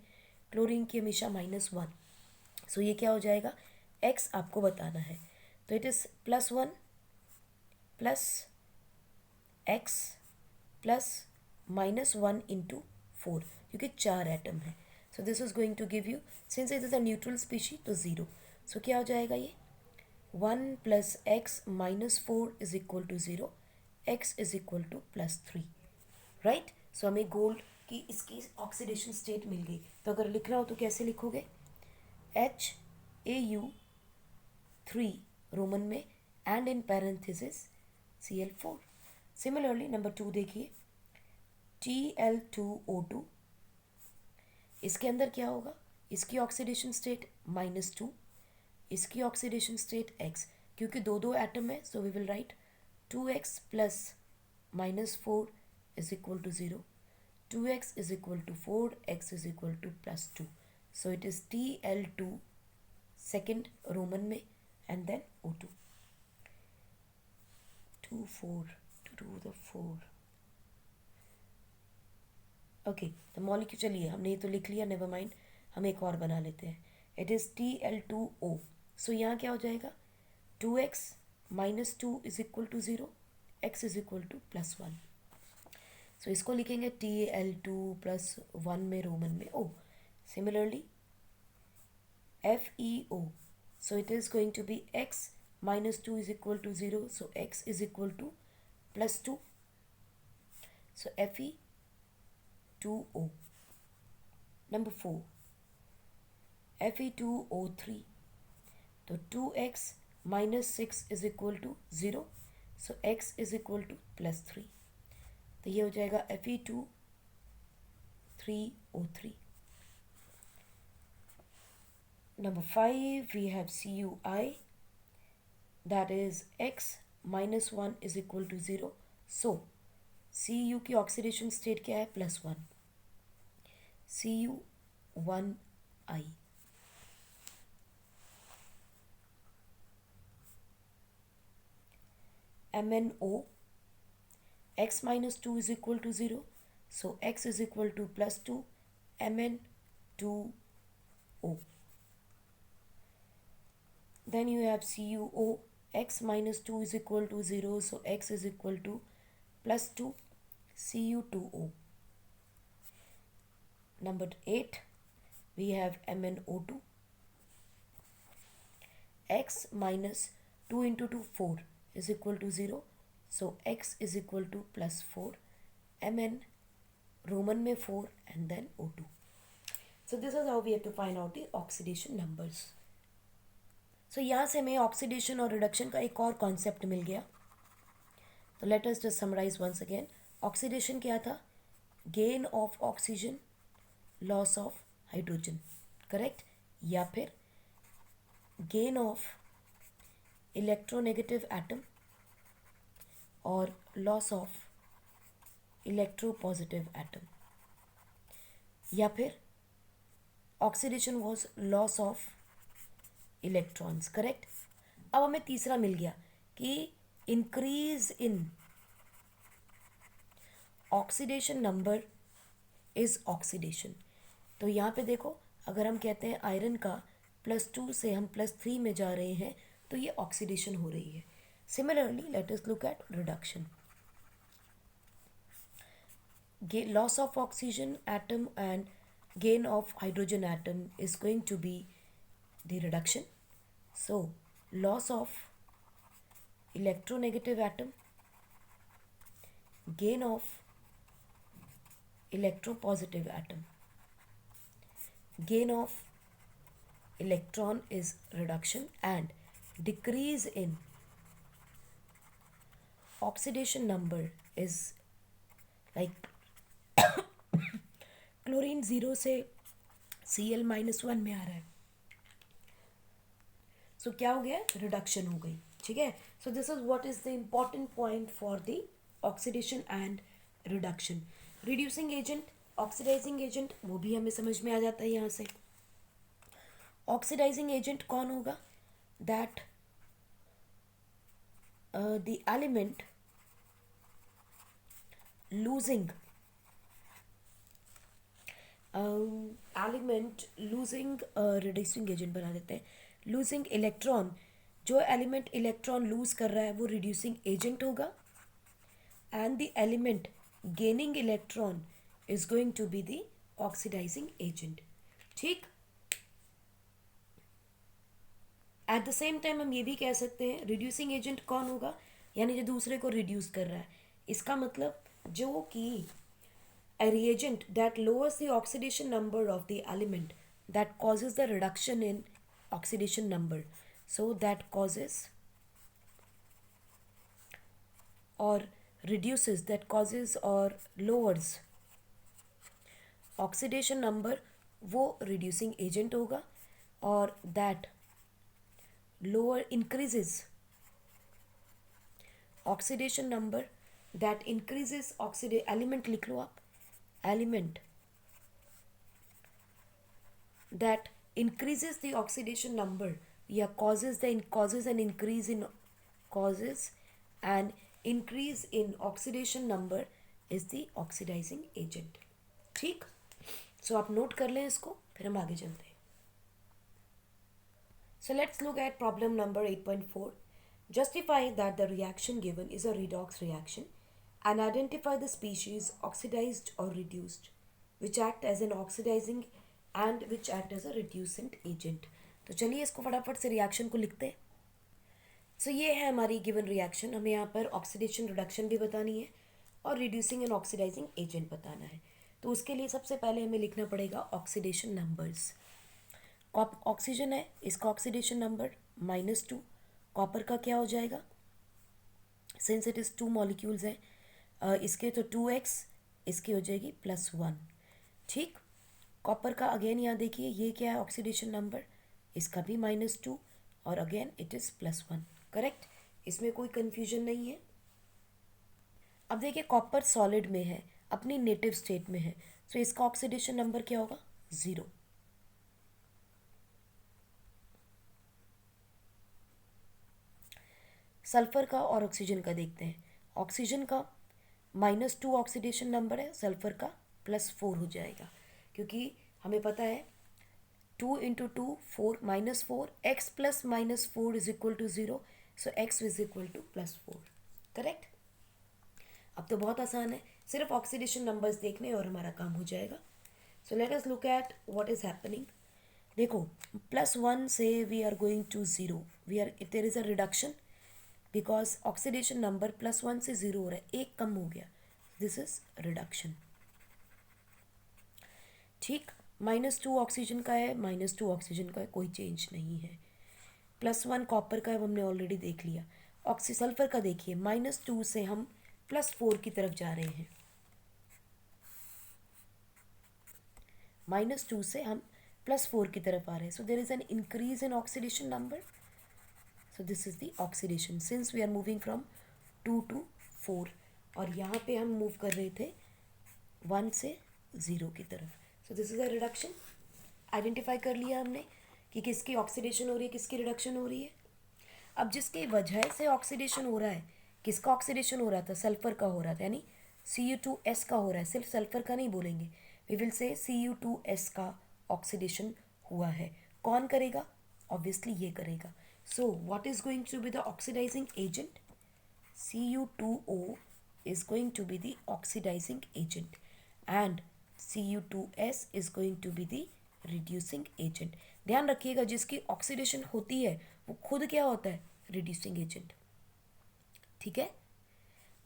क्लोरीन की हमेशा -1। सो ये क्या हो जाएगा, x आपको बताना है। तो इट इज़ +1 + x + -1 × 4, क्योंकि 4 एटम है। So this is going to give you, since it is a neutral species, तो 0। सो क्या हो जाएगा ये 1 + x - 4 = 0, x = +3। राइट। सो हमें गोल्ड की इसकी ऑक्सीडेशन स्टेट मिल गई। तो अगर लिखना हो तो कैसे लिखोगे, HAu3 रोमन में and in parenthesis Cl4। Similarly number 2 देखिए, Tl2O2। इसके अंदर क्या होगा, इसकी ऑक्सीडेशन स्टेट -2, इसकी ऑक्सीडेशन स्टेट x, क्योंकि दो दो एटम है, so we will write 2x + -4 = 0, 2x = 4, x = +2। So it is Tl2 second roman में and then O2। 2 4 2 to the 4। Okay, तो मॉलिक्यूल, चलिए हमने ये तो लिख लिया, नेवर माइंड, हम एक और बना लेते हैं। It is Tl2O। सो यहाँ क्या हो जाएगा, 2x - 2 = 0, x = +1। सो इसको लिखेंगे Tl2 + 1 में रोमन में O। Similarly FeO, so it is going to be x - 2 = 0, so x = +2, so Fe2O। Number 4, Fe2O3, तो 2x - 6 = 0, so x = +3, तो ये हो जाएगा Fe2O3। Number 5, we have CuI, that is x - 1 = 0, so Cu की ऑक्सीडेशन स्टेट क्या है, +1, Cu1I। MnO, x - 2 = 0, so x = +2, Mn2O। Then you have CuO, x - 2 = 0, so x = +2, Cu2O। Number 8, we have MnO2, x - 2 × 2 4 = 0, so x = +4, Mn Roman में 4 and then O2। So this is how we have to find out the oxidation numbers। So यहाँ से हमें ऑक्सीडेशन और रिडक्शन का एक और कॉन्सेप्ट मिल गया। तो let us just summarise once again. Oxidation क्या था, gain of oxygen, loss of hydrogen, correct, या फिर गेन ऑफ इलेक्ट्रोनेगेटिव एटम और लॉस ऑफ इलेक्ट्रोपॉजिटिव एटम, या फिर oxidation was loss of electrons, correct. अब हमें तीसरा मिल गया कि increase in oxidation number is oxidation. तो यहाँ पे देखो, अगर हम कहते हैं आयरन का +2 से हम +3 में जा रहे हैं तो ये ऑक्सीडेशन हो रही है। Similarly late us look eight reduction. Loss of oxygen atom and gain of hydrogen atom is going to be the reduction. So loss of electronegative atom, gain of electropositive atom, gain of electron is reduction, and decrease in oxidation number is like chlorine 0 से Cl-1 में आ रहा है, सो क्या हो गया, रिडक्शन हो गई। ठीक है, so this is what is the important point for the oxidation and reduction. Reducing agent, oxidising agent, वो भी हमें समझ में आ जाता है यहाँ से। ऑक्सीडाइजिंग एजेंट कौन होगा, that the element losing reducing agent बना देते हैं। लूजिंग इलेक्ट्रॉन, जो एलिमेंट इलेक्ट्रॉन लूज कर रहा है वो रिड्यूसिंग एजेंट होगा, and the element gaining electron is going to be the oxidising agent. ठीक, एट द सेम टाइम हम ये भी कह सकते हैं रिड्यूसिंग एजेंट कौन होगा, यानी जो दूसरे को रिड्यूस कर रहा है। इसका मतलब जो कि a reagent that lowers the oxidation number of the element that causes the reduction in oxidation number, so that causes or reduces, that causes or lowers oxidation number, वो reducing agent होगा, और that lower increases oxidation number, that increases element लिख लो आप, element that increases the oxidation number, या causes an increase in oxidation number is the oxidizing agent। ठीक, सो आप नोट कर लें इसको, फिर हम आगे चलते हैं। So let's look at problem number 8.4. Justify that the reaction given is a redox reaction and identify the species oxidized or reduced which act as an oxidizing and which act as a reducent agent। तो चलिए इसको फटाफट से रिएक्शन को लिखते हैं। सो ये है हमारी गिवन रिएक्शन, हमें यहाँ पर ऑक्सीडेशन रिडक्शन भी बतानी है और रिड्यूसिंग एंड ऑक्सीडाइजिंग एजेंट बताना है। तो उसके लिए सबसे पहले हमें लिखना पड़ेगा ऑक्सीडेशन नंबर्स। ऑक्सीजन है, इसका ऑक्सीडेशन नंबर -2, कॉपर का क्या हो जाएगा, सिंस इट इज़ 2 मॉलिक्यूल्स हैं, इसके तो 2x, इसकी हो जाएगी +1। ठीक, कॉपर का अगेन यहाँ देखिए ये क्या है ऑक्सीडेशन नंबर, इसका भी -2 और अगेन इट इज़ +1। करेक्ट, इसमें कोई कन्फ्यूजन नहीं है। अब देखिए कॉपर सॉलिड में है, अपनी नेटिव स्टेट में है, सो इसका ऑक्सीडेशन नंबर क्या होगा, 0। सल्फर का और ऑक्सीजन का देखते हैं। ऑक्सीजन का -2 ऑक्सीडेशन नंबर है, सल्फर का +4 हो जाएगा, क्योंकि हमें पता है 2 × 2 4 -4, x + -4 is equal to 0, so x is equal to +4। Correct, अब तो बहुत आसान है, सिर्फ ऑक्सीडेशन नंबर्स देखने और हमारा काम हो जाएगा। So let us look at what is happening. देखो +1 से we are going to 0, there is a reduction because oxidation number +1 से 0 हो रहा है, एक कम हो गया, दिस इज रिडक्शन। ठीक, -2 ऑक्सीजन का है, -2 ऑक्सीजन का है, कोई चेंज नहीं है। +1 कॉपर का है, वो हमने ऑलरेडी देख लिया। सल्फर का देखिए, -2 से हम +4 की तरफ जा रहे हैं, -2 से हम +4 की तरफ आ रहे हैं, so there is an increase in oxidation number, so this is the oxidation since we are moving from 2 to 4, और यहाँ पे हम मूव कर रहे थे 1 से 0 की तरफ, सो this is a reduction. Identify कर लिया हमने कि किसकी ऑक्सीडेशन हो रही है, किसकी रिडक्शन हो रही है। अब जिसकी वजह से ऑक्सीडेशन हो रहा है, किसका ऑक्सीडेशन हो रहा था? सल्फर का हो रहा था, यानी Cu2S का हो रहा है। सिर्फ सल्फर का नहीं बोलेंगे, वी विल से Cu2S का ऑक्सीडेशन हुआ है। कौन करेगा? ऑब्वियसली ये करेगा। So what is going to be the oxidising agent? Cu2O is going to be the oxidizing agent and Cu2S is going to be the reducing agent. ध्यान रखिएगा, जिसकी ऑक्सीडेशन होती है वो खुद क्या होता है? रिड्यूसिंग एजेंट, ठीक है।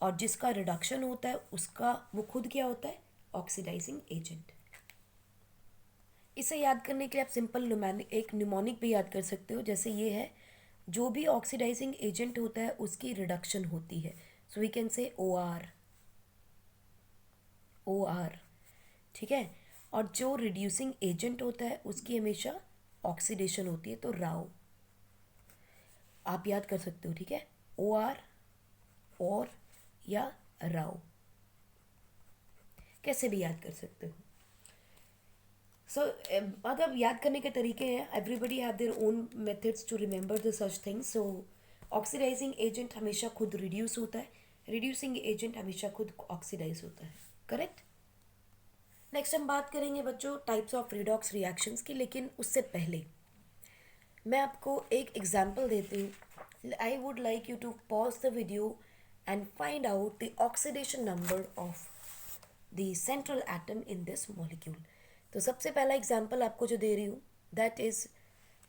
और जिसका रिडक्शन होता है उसका वो खुद क्या होता है? Oxidising agent. इसे याद करने के लिए आप सिंपल एक न्यूमोनिक भी याद कर सकते हो, जैसे ये है, जो भी ऑक्सीडाइजिंग एजेंट होता है उसकी रिडक्शन होती है, so we can say OR, OR, ठीक है। और जो रिड्यूसिंग एजेंट होता है उसकी हमेशा ऑक्सीडेशन होती है, तो राव आप याद कर सकते हो, ठीक है। OR और या राव कैसे भी याद कर सकते हो। सो मतलब याद करने के तरीके हैं, everybody have their own methods to remember the such things. So oxidising agent हमेशा खुद रिड्यूस होता है, रिड्यूसिंग एजेंट हमेशा खुद ऑक्सीडाइज होता है, करेक्ट। नेक्स्ट हम बात करेंगे बच्चों टाइप्स ऑफ रिडॉक्स रिएक्शंस की, लेकिन उससे पहले मैं आपको एक एग्जांपल देती हूँ। I would like you to pause the video and find out the oxidation number of the central atom in this molecule. तो सबसे पहला एग्जांपल आपको जो दे रही हूँ दैट इज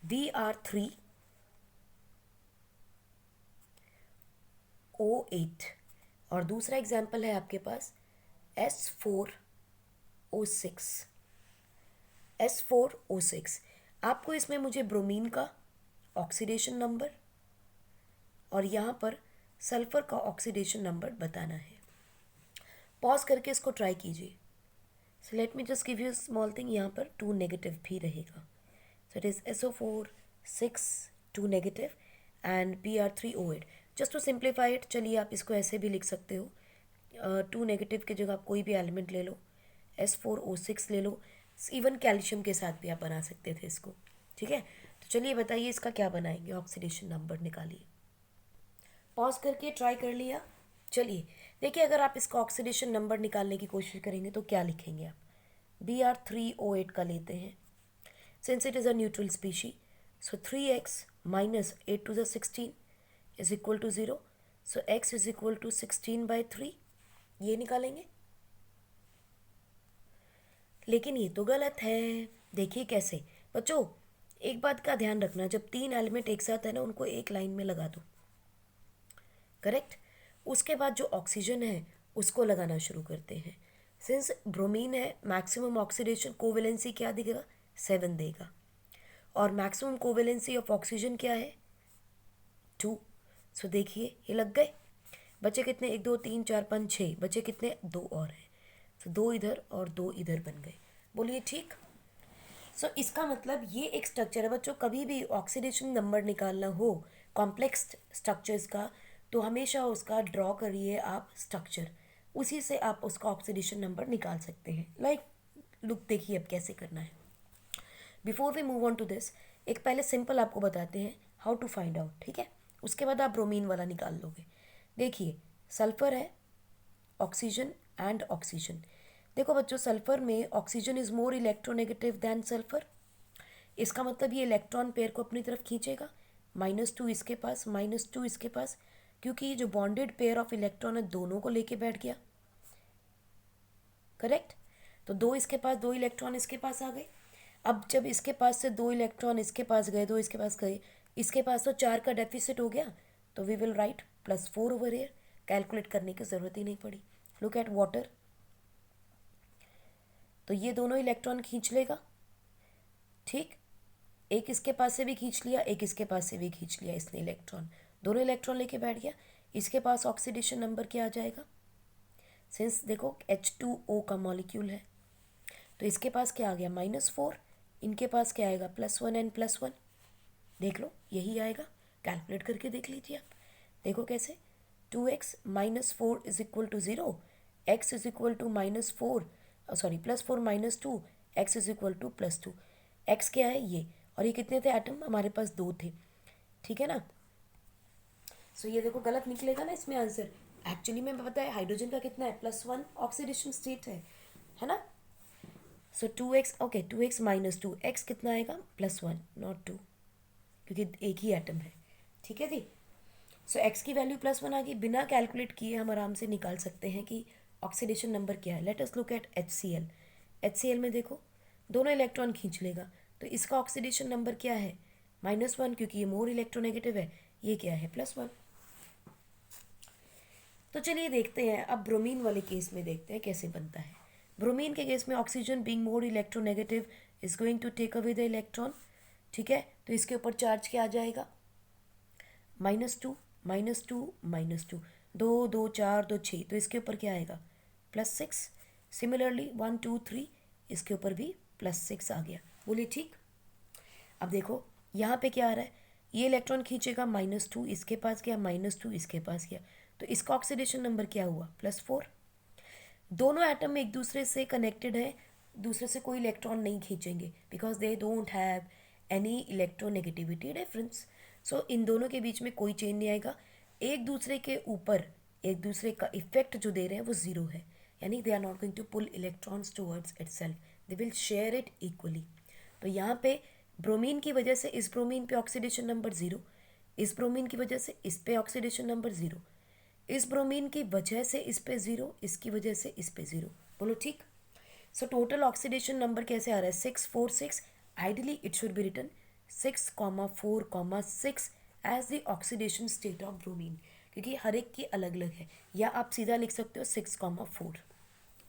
Br3O8 और दूसरा एग्जांपल है आपके पास S4O6। आपको इसमें मुझे ब्रोमीन का ऑक्सीडेशन नंबर और यहाँ पर सल्फर का ऑक्सीडेशन नंबर बताना है। पॉज करके इसको ट्राई कीजिए। So let me just give you small thing, यहाँ पर 2 नेगेटिव भी रहेगा, so it is SO4 6 2 negative and Br3O8। Just to simplify it, चलिए आप इसको ऐसे भी लिख सकते हो, 2 नेगेटिव की जगह आप कोई भी एलिमेंट ले लो, S4O6 ले लो, इवन कैल्शियम के साथ भी आप बना सकते थे इसको, ठीक है। तो चलिए बताइए इसका क्या बनाएंगे, ऑक्सीडेशन नंबर निकालिए। पॉज करके ट्राई कर लिया। चलिए देखिए, अगर आप इसका ऑक्सीडेशन नंबर निकालने की कोशिश करेंगे तो क्या लिखेंगे आप? Br3O8 का लेते हैं, since it is a neutral species, so 3x minus 8 to the 16 is equal to 0, so x is equal to 16/3, ये निकालेंगे। लेकिन ये तो गलत है, देखिए कैसे। बच्चों एक बात का ध्यान रखना, जब 3 एलिमेंट एक साथ है ना, उनको एक लाइन में लगा दो, करेक्ट। उसके बाद जो ऑक्सीजन है उसको लगाना शुरू करते हैं। सिंस ब्रोमीन है, मैक्सिमम ऑक्सीडेशन कोवेलेंसी क्या देगा? 7 देगा, और मैक्सिमम कोवेलेंसी ऑफ ऑक्सीजन क्या है? 2। सो देखिए ये लग गए, बचे कितने? 1 2 3 4 5 6, बचे कितने? 2 और हैं, तो 2 इधर और 2 इधर बन गए। बोलिए ठीक। सो इसका मतलब ये एक स्ट्रक्चर है बच्चों, कभी भी ऑक्सीडेशन नंबर निकालना हो कॉम्प्लेक्स स्ट्रक्चर्स का, तो हमेशा उसका ड्रॉ करिए आप स्ट्रक्चर, उसी से आप उसका ऑक्सीडेशन नंबर निकाल सकते हैं। लाइक लुक देखिए अब कैसे करना है। Before we move on to this, एक पहले सिंपल आपको बताते हैं हाउ टू फाइंड आउट, ठीक है। उसके बाद आप ब्रोमीन वाला निकाल लोगे। देखिए सल्फर है, ऑक्सीजन एंड ऑक्सीजन। देखो बच्चों सल्फर में oxygen is more electronegative than sulphur, इसका मतलब ये इलेक्ट्रॉन पेयर को अपनी तरफ खींचेगा, -2 इसके पास, -2 इसके पास, क्योंकि ये जो बॉन्डेड पेयर ऑफ इलेक्ट्रॉन है दोनों को लेके बैठ गया, करेक्ट। तो 2 इसके पास, 2 इलेक्ट्रॉन इसके पास आ गए। अब जब इसके पास से 2 इलेक्ट्रॉन इसके पास गए, 2 इसके पास गए, इसके पास तो 4 का डेफिसिट हो गया, तो we will write +4 over here, calculate करने की ज़रूरत ही नहीं पड़ी। लुक एट वाटर, तो ये दोनों इलेक्ट्रॉन खींच लेगा, ठीक। एक इसके पास से भी खींच लिया, एक इसके पास से भी खींच लिया इसने इलेक्ट्रॉन, दोनों इलेक्ट्रॉन लेके बैठ गया। इसके पास ऑक्सीडेशन नंबर क्या आ जाएगा? सिंस देखो H2O का मॉलिक्यूल है, तो इसके पास क्या आ गया? -4, इनके पास क्या आएगा? +1 एंड +1, देख लो यही आएगा, कैलकुलेट करके देख लीजिए आप। देखो कैसे, 2x -4 is equal to 0, x is equal to -4 sorry +4 -2, x is equal to +2। x क्या है? ये, और ये कितने थे एटम? हमारे पास 2 थे, ठीक है ना। सो ये देखो गलत निकलेगा ना इसमें आंसर। एक्चुअली में पता है हाइड्रोजन का कितना है, +1 ऑक्सीडेशन स्टेट है ना। सो 2x, okay 2x minus 2, x कितना आएगा +1 नॉट 2, क्योंकि एक ही एटम है। ठीक है जी। सो x की वैल्यू +1 आ गई। बिना कैलकुलेट किए हम आराम से निकाल सकते हैं कि ऑक्सीडेशन नंबर क्या है। Late us look eight HCl। HCl में देखो दोनों इलेक्ट्रॉन खींच लेगा, तो इसका ऑक्सीडेशन नंबर क्या है -1, क्योंकि ये मोर इलेक्ट्रोनेगेटिव है। ये क्या है +1। तो चलिए देखते हैं अब ब्रोमीन वाले केस में देखते हैं कैसे बनता है। ब्रोमीन के केस में oxygen being more electronegative is going to take away the electron. ठीक है, तो इसके ऊपर चार्ज क्या आ जाएगा -2 -2 -2, 2 2 4 2 6, तो इसके ऊपर क्या आएगा +6। सिमिलरली 1 2 3 इसके ऊपर भी +6 आ गया। बोलिए ठीक। अब देखो यहाँ पे क्या आ रहा है, ये इलेक्ट्रॉन खींचेगा -2 इसके पास गया, -2 इसके पास गया, तो इसका ऑक्सीडेशन नंबर क्या हुआ +4। दोनों एटम एक दूसरे से कनेक्टेड है, दूसरे से कोई इलेक्ट्रॉन नहीं खींचेंगे because they don't have any electronegativity difference. So इन दोनों के बीच में कोई चेंज नहीं आएगा। एक दूसरे के ऊपर एक दूसरे का इफेक्ट जो दे रहे हैं वो ज़ीरो है, यानी they are not going to pull electrons towards itself, they will share it equally. तो यहाँ पे ब्रोमीन की वजह से इस ब्रोमीन पे ऑक्सीडेशन नंबर 0, इस ब्रोमीन की वजह से इस पे ऑक्सीडेशन नंबर 0, इस ब्रोमीन की वजह से इस पे 0, इसकी वजह से इस पे 0। बोलो ठीक। सो टोटल ऑक्सीडेशन नंबर कैसे आ रहा है 646। Ideally it should be written 6,4,6 as the oxidation state of bromine, क्योंकि हर एक की अलग अलग है। या आप सीधा लिख सकते हो 6,4।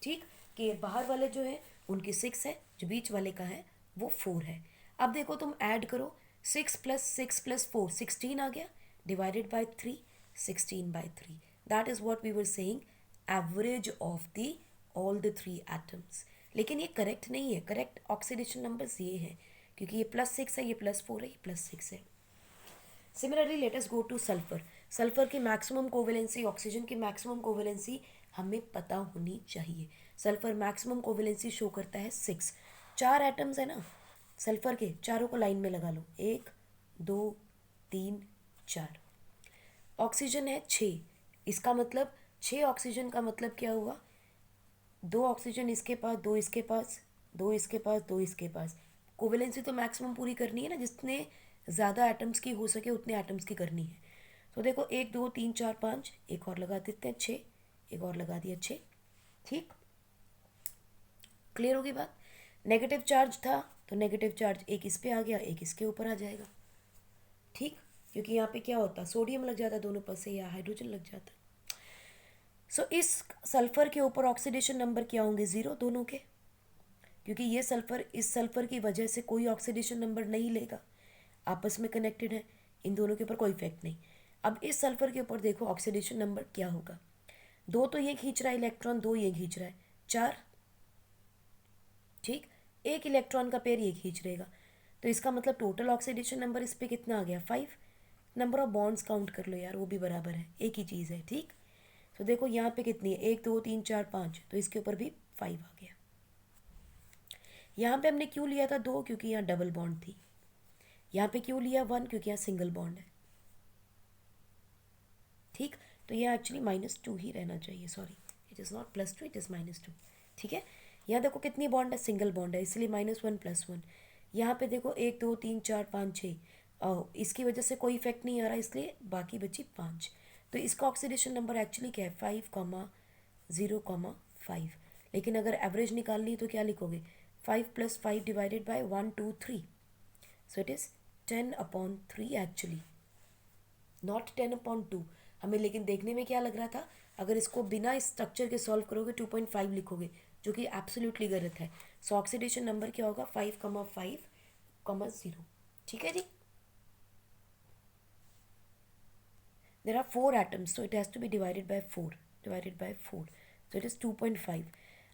ठीक, कि बाहर वाले जो है उनकी 6 है, जो बीच वाले का है वो 4 है। अब देखो तुम ऐड करो 6 + 6 + 4 16 आ गया, divided by 3 16/3। That is what we were saying average of the all the 3 atoms. लेकिन ये करेक्ट नहीं है, करेक्ट ऑक्सीडेशन नंबर्स ये है, क्योंकि ये +6 है, ये +4 है, ये +6 है। Similarly let us go two sulphur. Sulphur की मैक्सिमम कोवेलेंसी, ऑक्सीजन की मैक्सिमम कोवेलेंसी हमें पता होनी चाहिए। सल्फर मैक्सिमम कोवेलेंसी शो करता है 6। 4 एटम्स है ना सल्फर के, चारों को लाइन में लगा लो, 1 2 3 4। ऑक्सीजन है 6, इसका मतलब 6 ऑक्सीजन का मतलब क्या हुआ, 2 ऑक्सीजन इसके पास, 2 इसके पास, 2 इसके पास, 2 इसके पास। कोवेलेंसी तो मैक्सिमम पूरी करनी है ना, जितने ज़्यादा एटम्स की हो सके उतने एटम्स की करनी है। तो देखो 1 2 3 4 5, एक और लगा देते हैं 6, एक और लगा दिया 6। ठीक, क्लियर होगी बात। नेगेटिव चार्ज था तो नेगेटिव चार्ज एक इस पे आ गया, एक इसके ऊपर आ जाएगा। ठीक, क्योंकि यहाँ पे क्या होता, सोडियम लग जाता दोनों पर से या हाइड्रोजन लग जाता। सो इस सल्फर के ऊपर ऑक्सीडेशन नंबर क्या होंगे 0 दोनों के, क्योंकि ये सल्फर इस सल्फर की वजह से कोई ऑक्सीडेशन नंबर नहीं लेगा, आपस में कनेक्टेड है, इन दोनों के ऊपर कोई इफेक्ट नहीं। अब इस सल्फर के ऊपर देखो ऑक्सीडेशन नंबर क्या होगा, 2 तो ये खींच रहा है इलेक्ट्रॉन, 2 ये खींच रहा है, 4। ठीक, एक इलेक्ट्रॉन का पेयर ये खींच रहेगा, तो इसका मतलब टोटल ऑक्सीडेशन नंबर इस पर कितना आ गया 5। नंबर ऑफ बॉन्ड्स काउंट कर लो यार, वो भी बराबर है, एक ही चीज़ है। ठीक, तो देखो यहाँ पे कितनी है 1 2 3 4 5, तो इसके ऊपर भी 5 आ गया। यहाँ पे हमने क्यों लिया था 2, क्योंकि यहाँ डबल बॉन्ड थी। यहाँ पे क्यों लिया 1, क्योंकि यहाँ सिंगल बॉन्ड है। ठीक, तो ये एक्चुअली -2 ही रहना चाहिए, sorry it is not +2, it is -2। ठीक है, यहाँ देखो कितनी बॉन्ड है, सिंगल बॉन्ड है, इसलिए -1 +1। यहाँ पे देखो 1 2 3 4 5 6, इसकी वजह से कोई इफेक्ट नहीं आ रहा, इसलिए बाकी बची 5। तो इसका ऑक्सीडेशन नंबर एक्चुअली क्या है 5,0,5। लेकिन अगर एवरेज निकालनी है तो क्या लिखोगे 5 + 5 divided by 1 2 3। So it is 10/3 actually, not 10/2 हमें। लेकिन देखने में क्या लग रहा था, अगर इसको बिना इस स्ट्रक्चर के सॉल्व करोगे 2.5 लिखोगे, जो कि एब्सोल्युटली गलत है। सो ऑक्सीडेशन नंबर क्या होगा 5,5,0। ठीक है जी। There are 4 atoms, so it has to be divided by 4, so it is 2.5।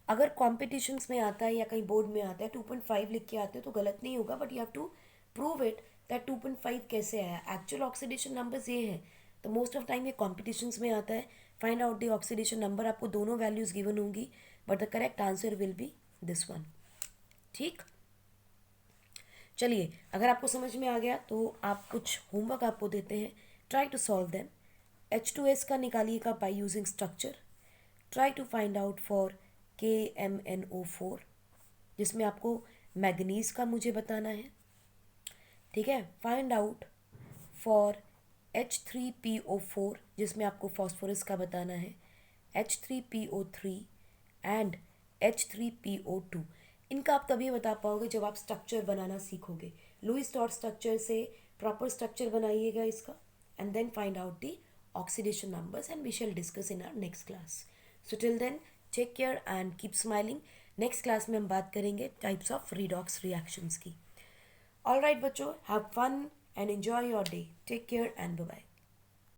अगर कॉम्पिटिशन्स में आता है या कहीं बोर्ड में आता है 2.5 लिख के आते हो तो गलत नहीं होगा, but you have to prove it that 2.5 कैसे आया। एक्चुअल ऑक्सीडेशन नंबर्स ये हैं, तो मोस्ट ऑफ टाइम ये कॉम्पिटिशन्स में आता है। Find out the oxidation number, आपको दोनों वैल्यूज गिवन होंगी, but the correct answer will be this one. ठीक, चलिए अगर आपको समझ में आ गया तो आप कुछ होमवर्क आपको देते हैं, try to solve them. H2S का निकालिएगा by using structure. Try to find out for KMNO4, जिसमें आपको मैग्नीज का मुझे बताना है. ठीक है. फाइंड आउट फॉर H3PO4, जिसमें आपको फॉस्फोरस का बताना है. H3PO3 and H3PO2. इनका आप तभी बता पाओगे जब आप स्ट्रक्चर बनाना सीखोगे. लुईस डॉट स्ट्रक्चर से प्रॉपर स्ट्रक्चर बनाइएगा इसका, and then find out the oxidation numbers, and we shall discuss in our next class. So till then, take care and keep smiling. Next class में हम बात करेंगे types of redox reactions की. All right बच्चों, have fun and enjoy your day. Take care and bye bye.